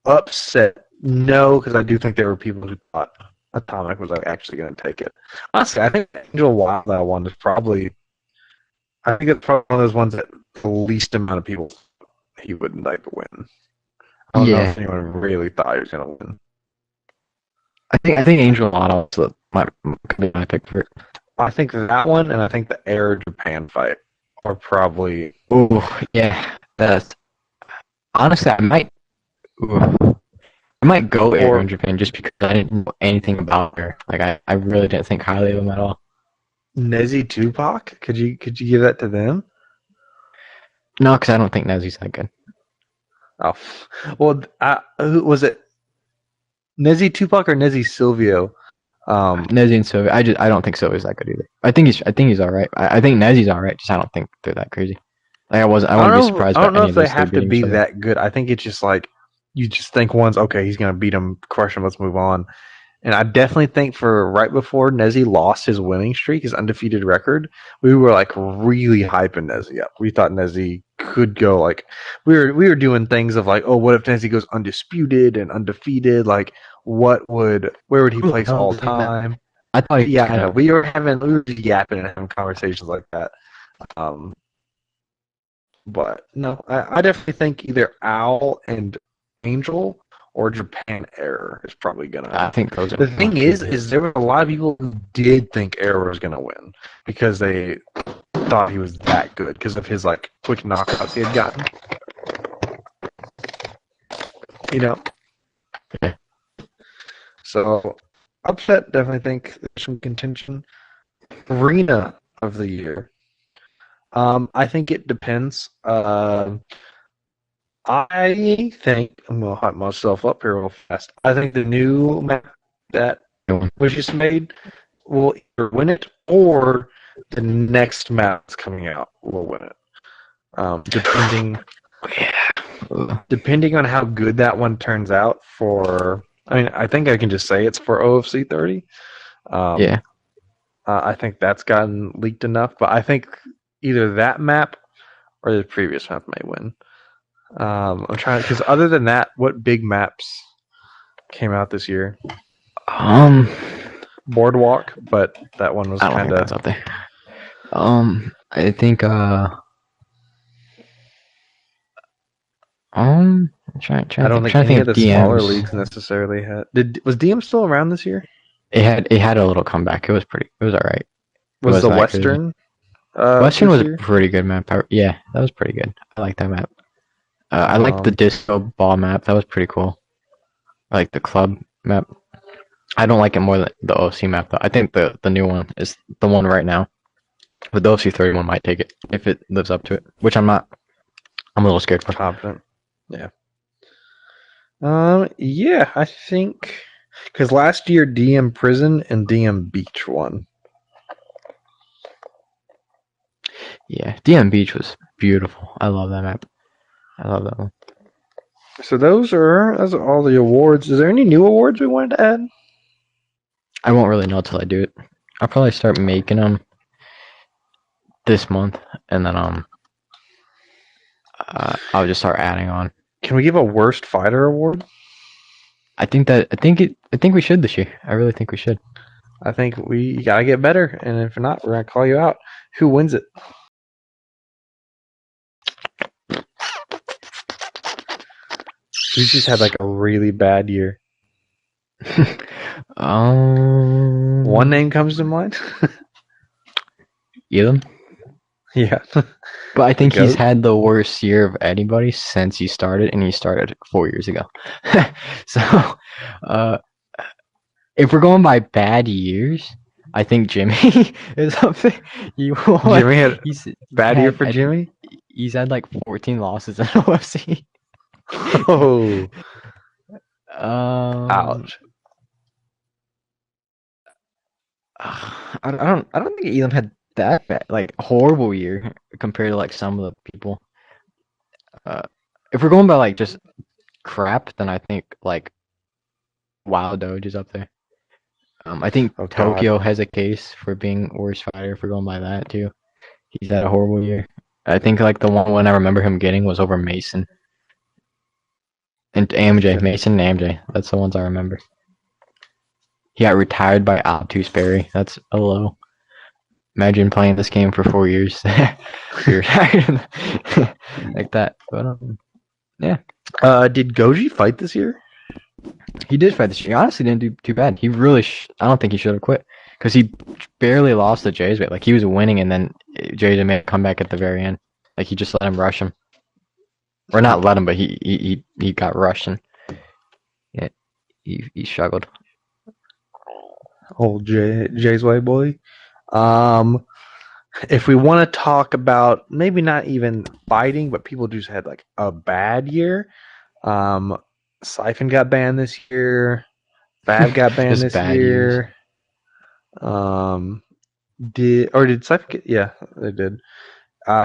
upset no, because I do think there were people who thought Atomic was actually going to take it. Honestly, I think Angel Wild that one is probably. I think it's probably one of those ones that the least amount of people he wouldn't like to win. I don't know if anyone really thought he was going to win. I think Angel Wild could be my pick for it. I think that one, and I think the Air Japan fight are probably. Oh yeah, that's honestly I might go Air in Japan just because I didn't know anything about her. Like I really didn't think highly of him at all. Nezzy Tupac? Could you give that to them? No, because I don't think Nezzy's that good. Oh, well, who was it? Nezzy Tupac or Nezzy Silvio? Nezzy and Silvio. I don't think Silvio's that good either. I think he's all right. I think Nezzy's all right. Just I don't think they're that crazy. Like I wouldn't be surprised. I don't know if they have to be that good. I think it's just like you just think one's okay. He's gonna beat him, crush him. Let's move on. And I definitely think for right before Nezzy lost his winning streak, his undefeated record, we were like really hyping Nezzy up. We thought Nezzy could go like we were doing things of like, oh, what if Nezzy goes undisputed and undefeated? Like, where would he place all time? I thought we were just yapping and having conversations like that. But no, I definitely think either Owl and Angel or Japan Air is probably gonna. I think those are the thing is there were a lot of people who did think Air was gonna win because they thought he was that good because of his like quick knockouts he had gotten. You know. Okay. So upset, definitely think there's some contention. Arena of the year. I think it depends. I think I'm gonna hype myself up here real fast. I think the new map that was just made will either win it or the next map that's coming out will win it. Depending on how good that one turns out I think I can just say it's for OFC 30. I think that's gotten leaked enough, but I think either that map or the previous map may win. I'm trying because other than that, what big maps came out this year? Boardwalk, but that one was kind of up there. I think I'm trying I don't think any of the smaller leagues necessarily had. Was DM still around this year? It had a little comeback. It was all right. Was the Western? Western was a pretty good map. Yeah, that was pretty good. I like that map. I like the disco ball map. That was pretty cool. I like the club map. I don't like it more than the OC map though. I think the new one is the one right now. But the OC 31 might take it if it lives up to it, which I'm not. I'm a little scared for. Confident. Yeah. Yeah, I think because last year DM Prison and DM Beach won. Yeah, DM Beach was beautiful. I love that map. I love that one. So those are all the awards. Is there any new awards we wanted to add? I won't really know until I do it. I'll probably start making them this month, and then I'll just start adding on. Can we give a worst fighter award? I think we should this year. I really think we should. I think we gotta get better, and if not, we're gonna call you out. Who wins it? We just had like a really bad year. One name comes to mind. Elam. Yeah. But I think The he's GOAT? had the worst year of anybody since he started, and he started 4 years ago. So, uh, if we're going by bad years, I think Jimmy is up there. Jimmy had He's bad year for had Jimmy. he's had like 14 losses in OFC. Oh, Um, ouch. I don't think Elam had that bad, like horrible year compared to like some of the people. If we're going by like just crap, then I think like Wild Doge is up there. I think Oh God. Tokyo has a case for being worst fighter if we're going by that too. He's had a horrible year. I think like the one I remember him getting was over Mason and AMJ. Mason and AMJ. That's the ones I remember. He got retired by Obtuse Berry. That's a low. Imagine playing this game for 4 years. You're retired like that. But yeah. Did Goji fight this year? He did fight this year. He honestly didn't do too bad. He really, I don't think he should have quit because he barely lost to Jay's weight. Like he was winning, and then Jay's made a comeback at the very end. Like he just let him rush him, or not let him, but he got rushed and yeah, he struggled. Old Jay's way boy. If we want to talk about maybe not even fighting, but people just had like a bad year. Siphon got banned this year. Fab got banned Just this bad year. Did Siphon get? Yeah, they did.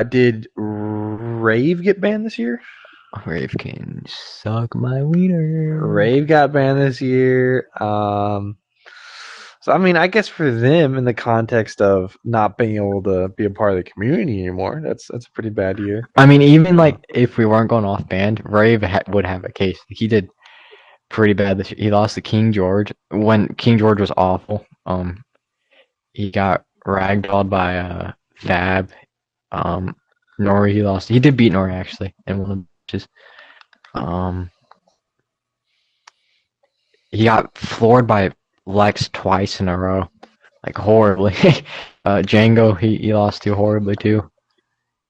Did Rave get banned this year? Rave can suck my wiener. Rave got banned this year. So I mean, I guess for them, in the context of not being able to be a part of the community anymore, that's a pretty bad year. I mean, even like if we weren't going off band, Rave would have a case. He did pretty bad this year. He lost to King George when King George was awful. He got ragdolled by Fab. Nori he lost. He did beat Nori actually in one of the matches. He got floored by Lex twice in a row, like horribly. Django he lost to horribly too.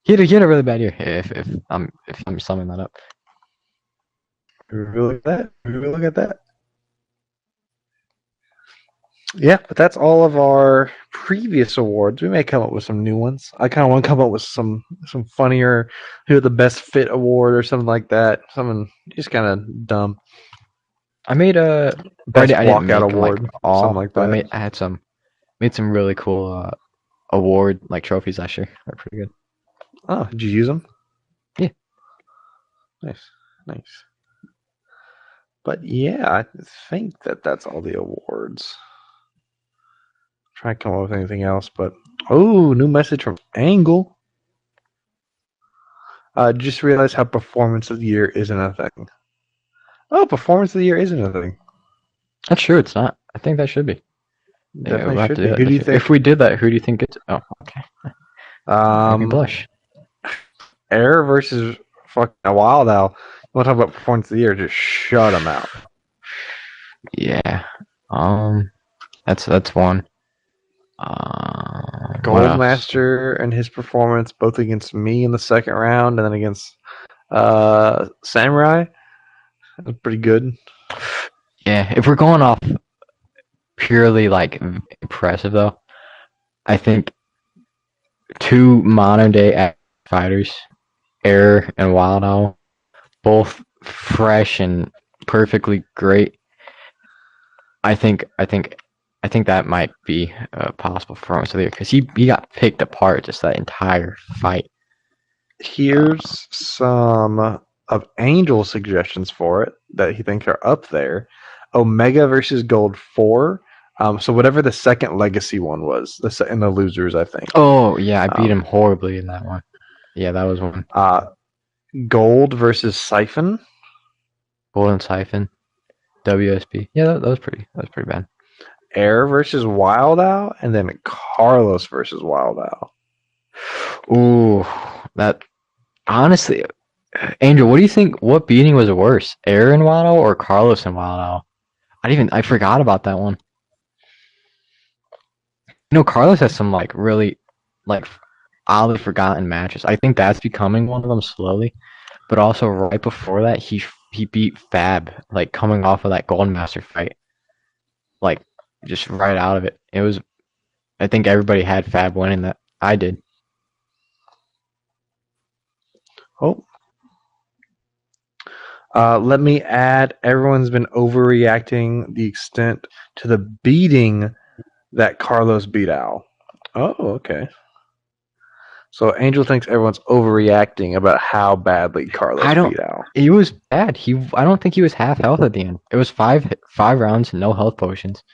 He had a really bad year. If I'm summing that up. Look at that. Look at that. Yeah, but that's all of our previous awards. We may come up with some new ones. I kind of want to come up with some funnier, who had the best fit award or something like that. Something just kind of dumb. I made a Best I didn't make walkout award, like all, something like but that. I had some made some really cool award like trophies last year. They're pretty good. Oh, did you use them? Yeah. Nice. But yeah, I think that's all the awards. Try to come up with anything else, but new message from Angle. Just realized how performance of the year isn't a thing. Oh, performance of the year isn't a thing. That's true. It's not. I think that should be. Definitely we'll should to be. do Who do you think? If we did that, who do you think it's? Oh, okay. Make me blush. Air versus fucking Wild Owl. You want to talk about performance of the year? Just shut them out. Yeah. That's one. Goldmaster and his performance, both against me in the second round, and then against Samurai. That was pretty good. Yeah, if we're going off purely like impressive though, I think two modern day fighters, Air and Wild Owl, both fresh and perfectly great. I think that might be a possible performance of the year because he got picked apart just that entire fight. Here's some of Angel's suggestions for it that he thinks are up there. Omega versus Gold 4. So whatever the second legacy one was, in the losers, I think. Oh yeah, I beat him horribly in that one. Yeah, that was one. Gold versus Siphon. Gold and Siphon. WSP. Yeah, that was pretty bad. Air versus Wild Owl, and then Carlos versus Wild Owl. Ooh, that honestly, Angel, what do you think? What beating was worse, Air and Wild Owl or Carlos and Wild Owl? I forgot about that one. Carlos has some like really like oddly forgotten matches. I think that's becoming one of them slowly. But also right before that, he beat Fab like coming off of that Golden Master fight, like just right out of it. It was. I think everybody had Fab winning that. I did. Oh. Let me add, everyone's been overreacting the extent to the beating that Carlos beat Al. Oh, okay. So Angel thinks everyone's overreacting about how badly Carlos beat Al. He was bad. I don't think he was half health at the end. It was five rounds, no health potions.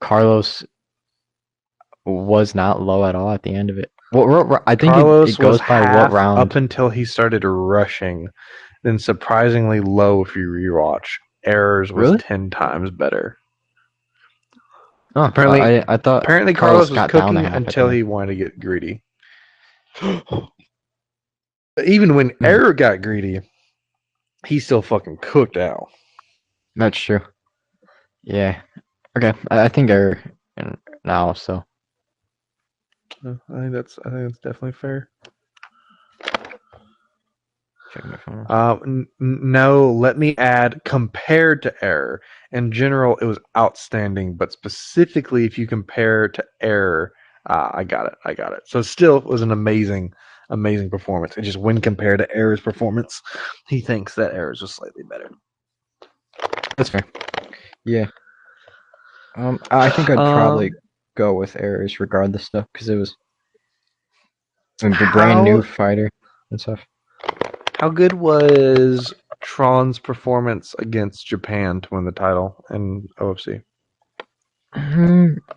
Carlos was not low at all at the end of it. I think Carlos it goes was by what round. up until he started rushing, then surprisingly low if you rewatch. Errors was Really? 10 times better. Oh, I thought apparently Carlos was cooking until he wanted to get greedy. Even when Error got greedy, he still fucking cooked Al. That's true. Yeah. Okay. I think Error now, so. I think that's definitely fair. No, let me add, compared to Error, in general, it was outstanding, but specifically if you compare to Error, I got it. So still, it was an amazing performance. And just when compared to Error's performance, he thinks that Error's was slightly better. That's fair. Yeah. I think I'd probably go with Errors regardless, though, because it was a brand new fighter and stuff. How good was Tron's performance against Japan to win the title in OFC?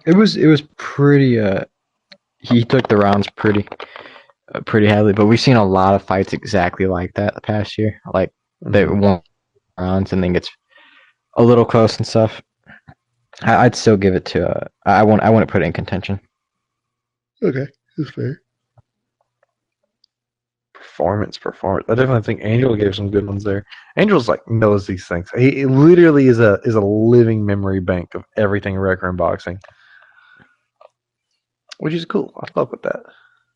It was pretty. He took the rounds pretty heavily, but we've seen a lot of fights exactly like that the past year. Like they won rounds and then gets a little close and stuff. I'd still give it to. I wouldn't put it in contention. Okay, that's fair. Performance. I definitely think Angel gave some good ones there. Angel's like knows these things. He literally is a living memory bank of everything record in boxing, which is cool. I fuck with that.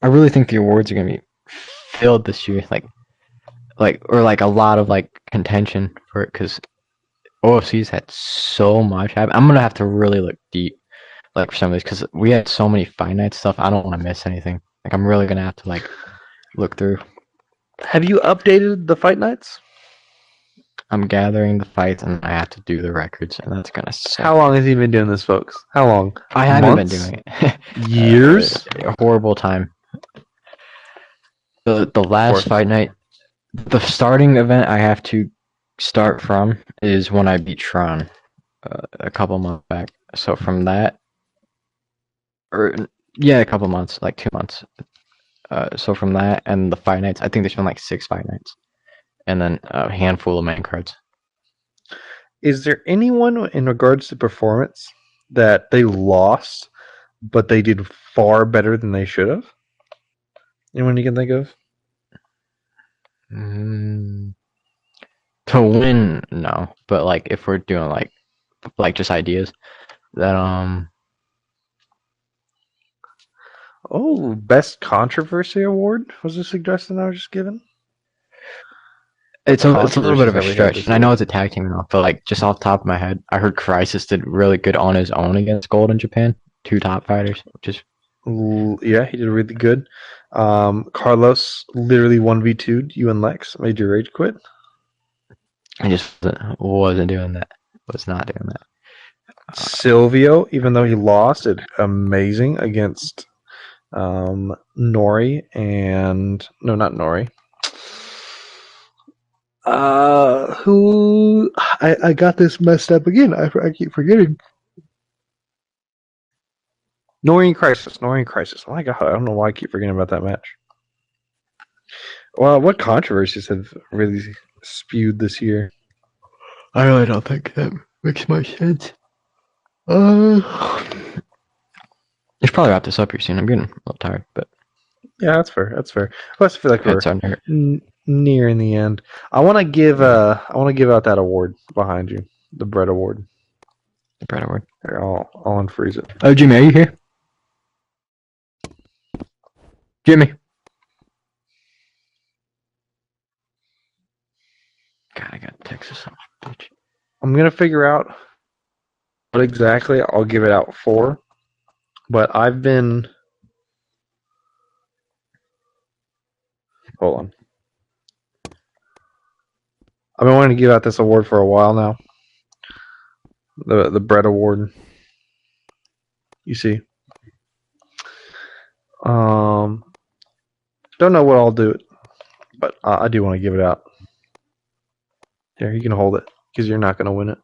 I really think the awards are gonna be filled this year, like a lot of like contention for it because OFC's had so much. I'm gonna have to really look deep, like for some of these because we had so many fight night stuff. I don't want to miss anything. Like I'm really gonna have to like look through. Have you updated the fight nights? I'm gathering the fights and I have to do the records, and that's gonna suck. How long has he been doing this, folks? How long? I haven't been doing it. Years? A horrible time. The last fight night, the starting event I have to start from is when I beat Tron a couple months back. So from that, a couple months, like 2 months. So from that and the fight nights, I think there's been like 6 fight nights, and then a handful of main cards. Is there anyone in regards to performance that they lost, but they did far better than they should have? Anyone you can think of? To win, no. But like if we're doing like just ideas, that best controversy award was a suggestion I was just given. It's a little bit of a stretch, and I know it's a tag team now, but like just off the top of my head, I heard Crisis did really good on his own against Gold in Japan. 2 top fighters, which is yeah, he did really good. Carlos literally 1v2'd you and Lex, made your rage quit. I just wasn't doing that. Was not doing that. Silvio, even though he lost, did amazing against Nori and not Nori. Who I got this messed up again. I keep forgetting. Nori and Crisis. Oh my god, I don't know why I keep forgetting about that match. Well, what controversies have really spewed this year? I really don't think that makes much sense. We should probably wrap this up here soon. I'm getting a little tired, but yeah, that's fair. I just feel like we're nearing the end. I want to give out that award behind you, the Bread Award. The Bread Award. Here, I'll unfreeze it. Oh, Jimmy, are you here? Jimmy. God, I got Texas on my bitch. I'm gonna figure out what exactly I'll give it out for, but I've been. Hold on. I've been wanting to give out this award for a while now. The Bread Award. You see. Don't know what I'll do, but I do want to give it out. Here, you can hold it because you're not gonna win it.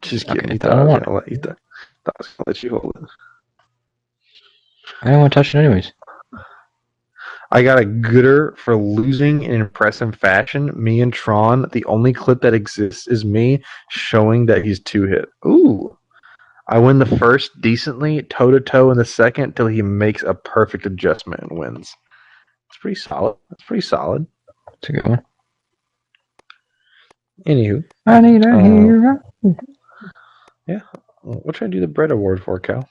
Just kidding. Okay, You I don't want it. I was gonna let you hold it. I don't want to touch it anyways. I got a gooder for losing in impressive fashion. Me and Tron, the only clip that exists is me showing that he's 2-hit. Ooh. I win the first decently, toe-to-toe in the second till he makes a perfect adjustment and wins. It's pretty solid. That's pretty solid. It's a good one. Anywho. I need a hero. Yeah. What should I do the Bread Award for, Cal?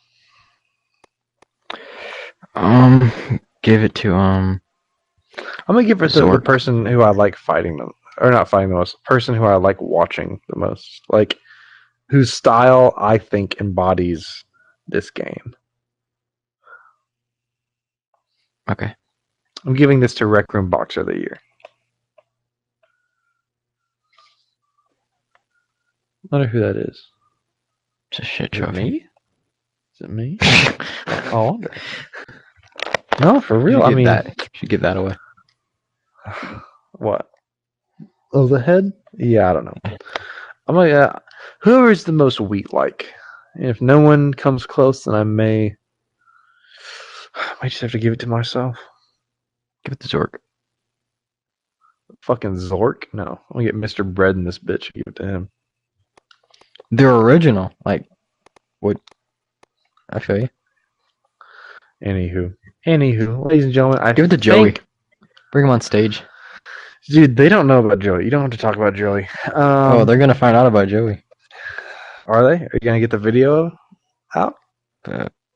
Give it to I'm gonna give it to the person who I like fighting them, or not fighting the most. Person who I like watching the most, like whose style I think embodies this game. Okay. I'm giving this to Rec Room Boxer of the Year. I wonder who that is. It's a shit Is it trophy. me? Is it me? I wonder. No, for real. I mean, should give that away. What? Oh, the head? Yeah, I don't know. I'm like, whoever is the most wheat-like. If no one comes close, then I might just have to give it to myself. Give it to Zork. Fucking Zork? No, I'm gonna get Mr. Bread in this bitch and give it to him. They're original. Like, what? I feel you. Anywho, ladies and gentlemen, give it to Joey. Bring him on stage. Dude, they don't know about Joey. You don't have to talk about Joey. They're gonna find out about Joey. Are they? Are you gonna get the video out?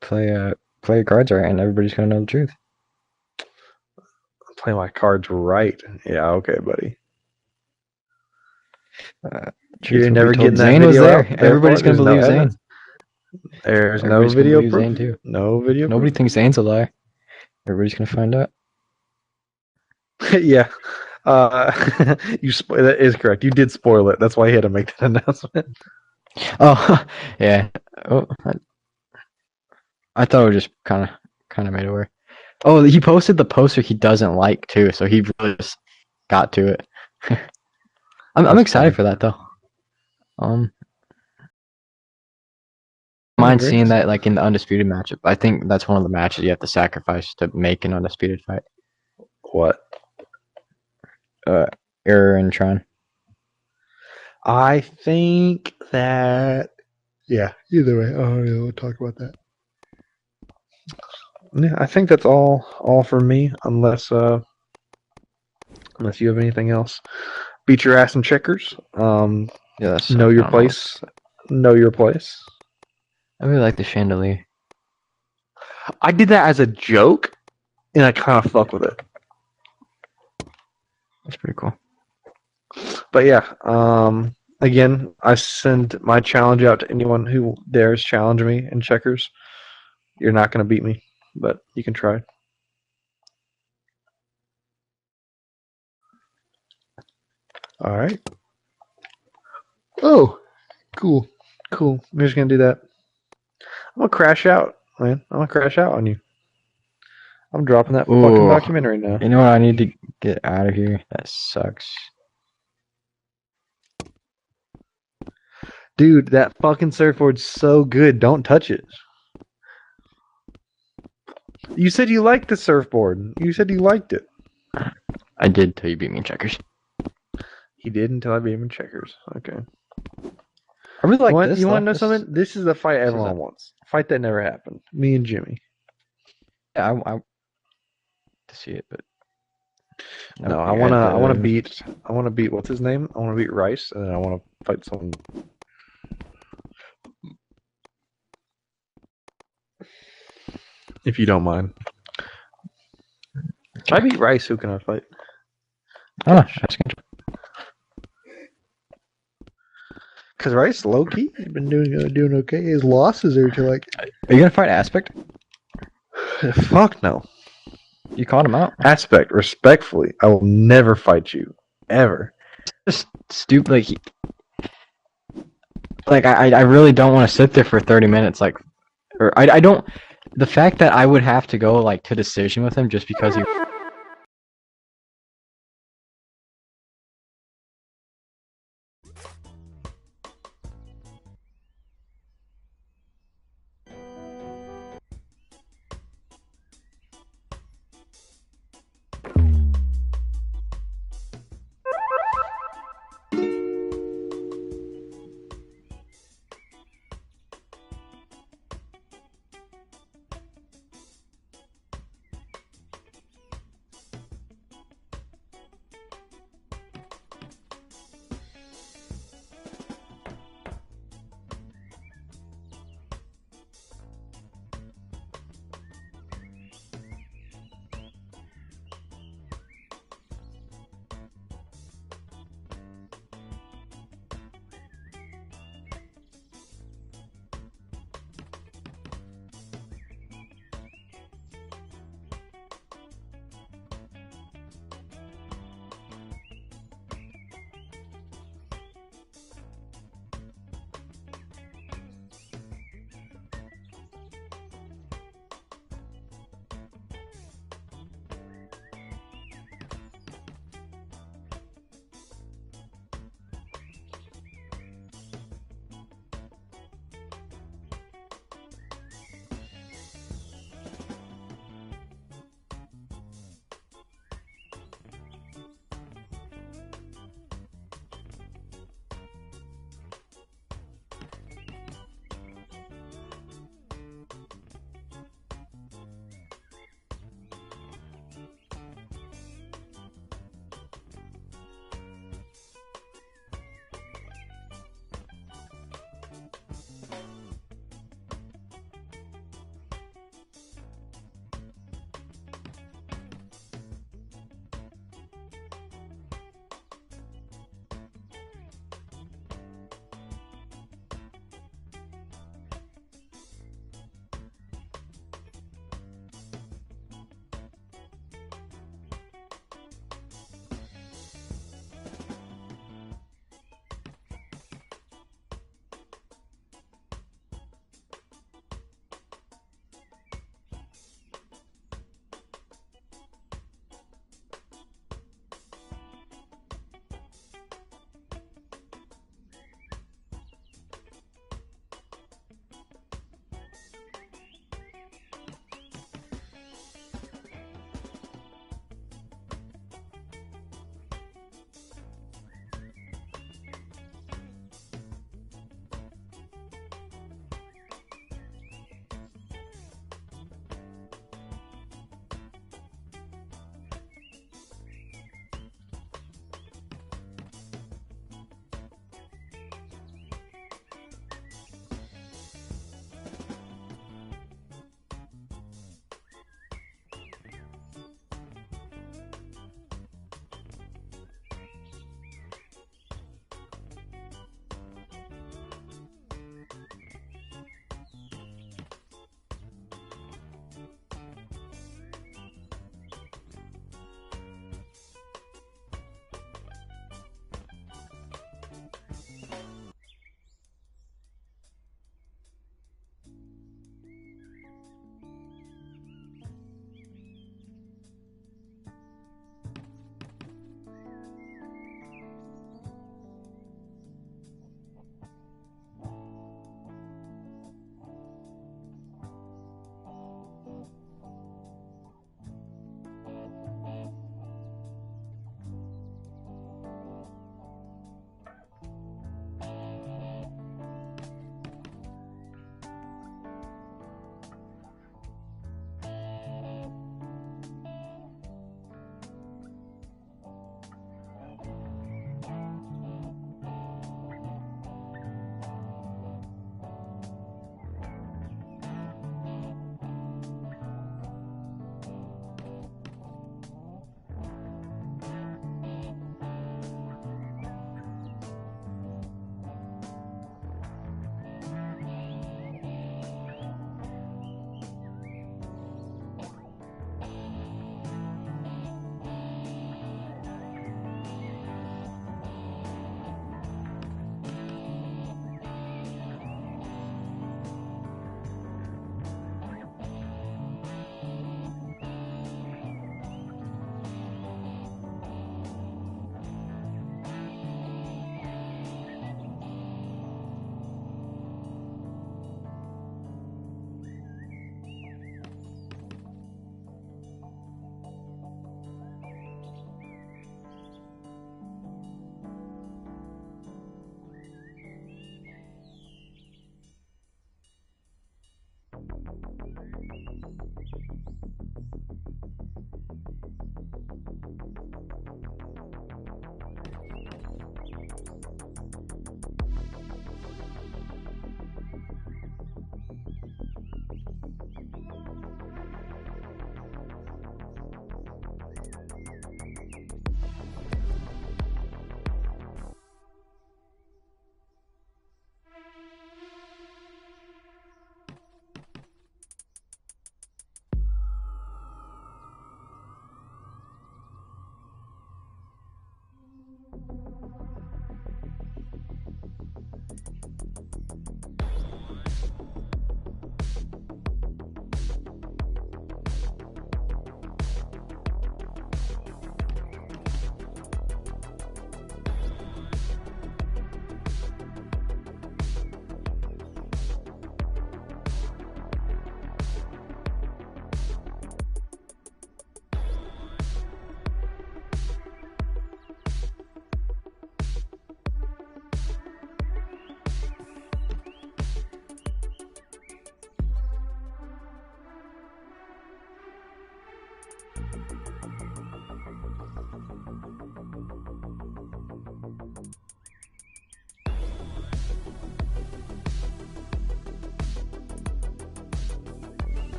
Play your cards right, and everybody's gonna know the truth. Play my cards right. Yeah, okay, buddy. You're never getting that Zane video was there. out. Everybody's gonna believe Zane. There's no video proof. Zane too. No video. Nobody thinks Zane's a liar. Everybody's gonna find out. Yeah. That is correct. You did spoil it. That's why he had to make that announcement. Oh, yeah. Oh, I thought it was just kind of made it work. Oh, he posted the poster he doesn't like too, so he really just got to it. I'm excited for that though. Mind seeing that like in the undisputed matchup. I think that's one of the matches you have to sacrifice to make an undisputed fight. What? Error and Tron. I think that. Yeah. Either way. Oh yeah, we'll talk about that. Yeah, I think that's all for me. Unless you have anything else. Beat your ass in checkers. Yeah, that's know your place. Know your place. I really like the chandelier. I did that as a joke, and I kind of fuck with it. That's pretty cool. But yeah, again, I send my challenge out to anyone who dares challenge me in checkers. You're not going to beat me, but you can try. All right. Oh, cool. I'm just going to do that. I'm going to crash out, man. I'm going to crash out on you. I'm dropping that fucking documentary now. You know what? I need to get out of here. That sucks. Dude, that fucking surfboard's so good. Don't touch it. You said you liked the surfboard. You said you liked it. I did till you beat me in checkers. He did until I beat him in checkers. Okay. I really like this. You want to know something? This is the fight everyone wants. Fight that never happened. Me and Jimmy. Yeah, I to see it, but no, I want to beat what's his name? I want to beat Rice, and then I want to fight someone. if you don't mind. If I beat Rice, who can I fight? I don't know. That's good. Because Rice, low key, he's been doing okay. His losses are to like, Are you gonna fight Aspect? fuck no. You called him out. Aspect, respectfully, I will never fight you ever. Just stupid. I really don't want to sit there for 30 minutes. I don't. The fact that I would have to go like to decision with him just because he.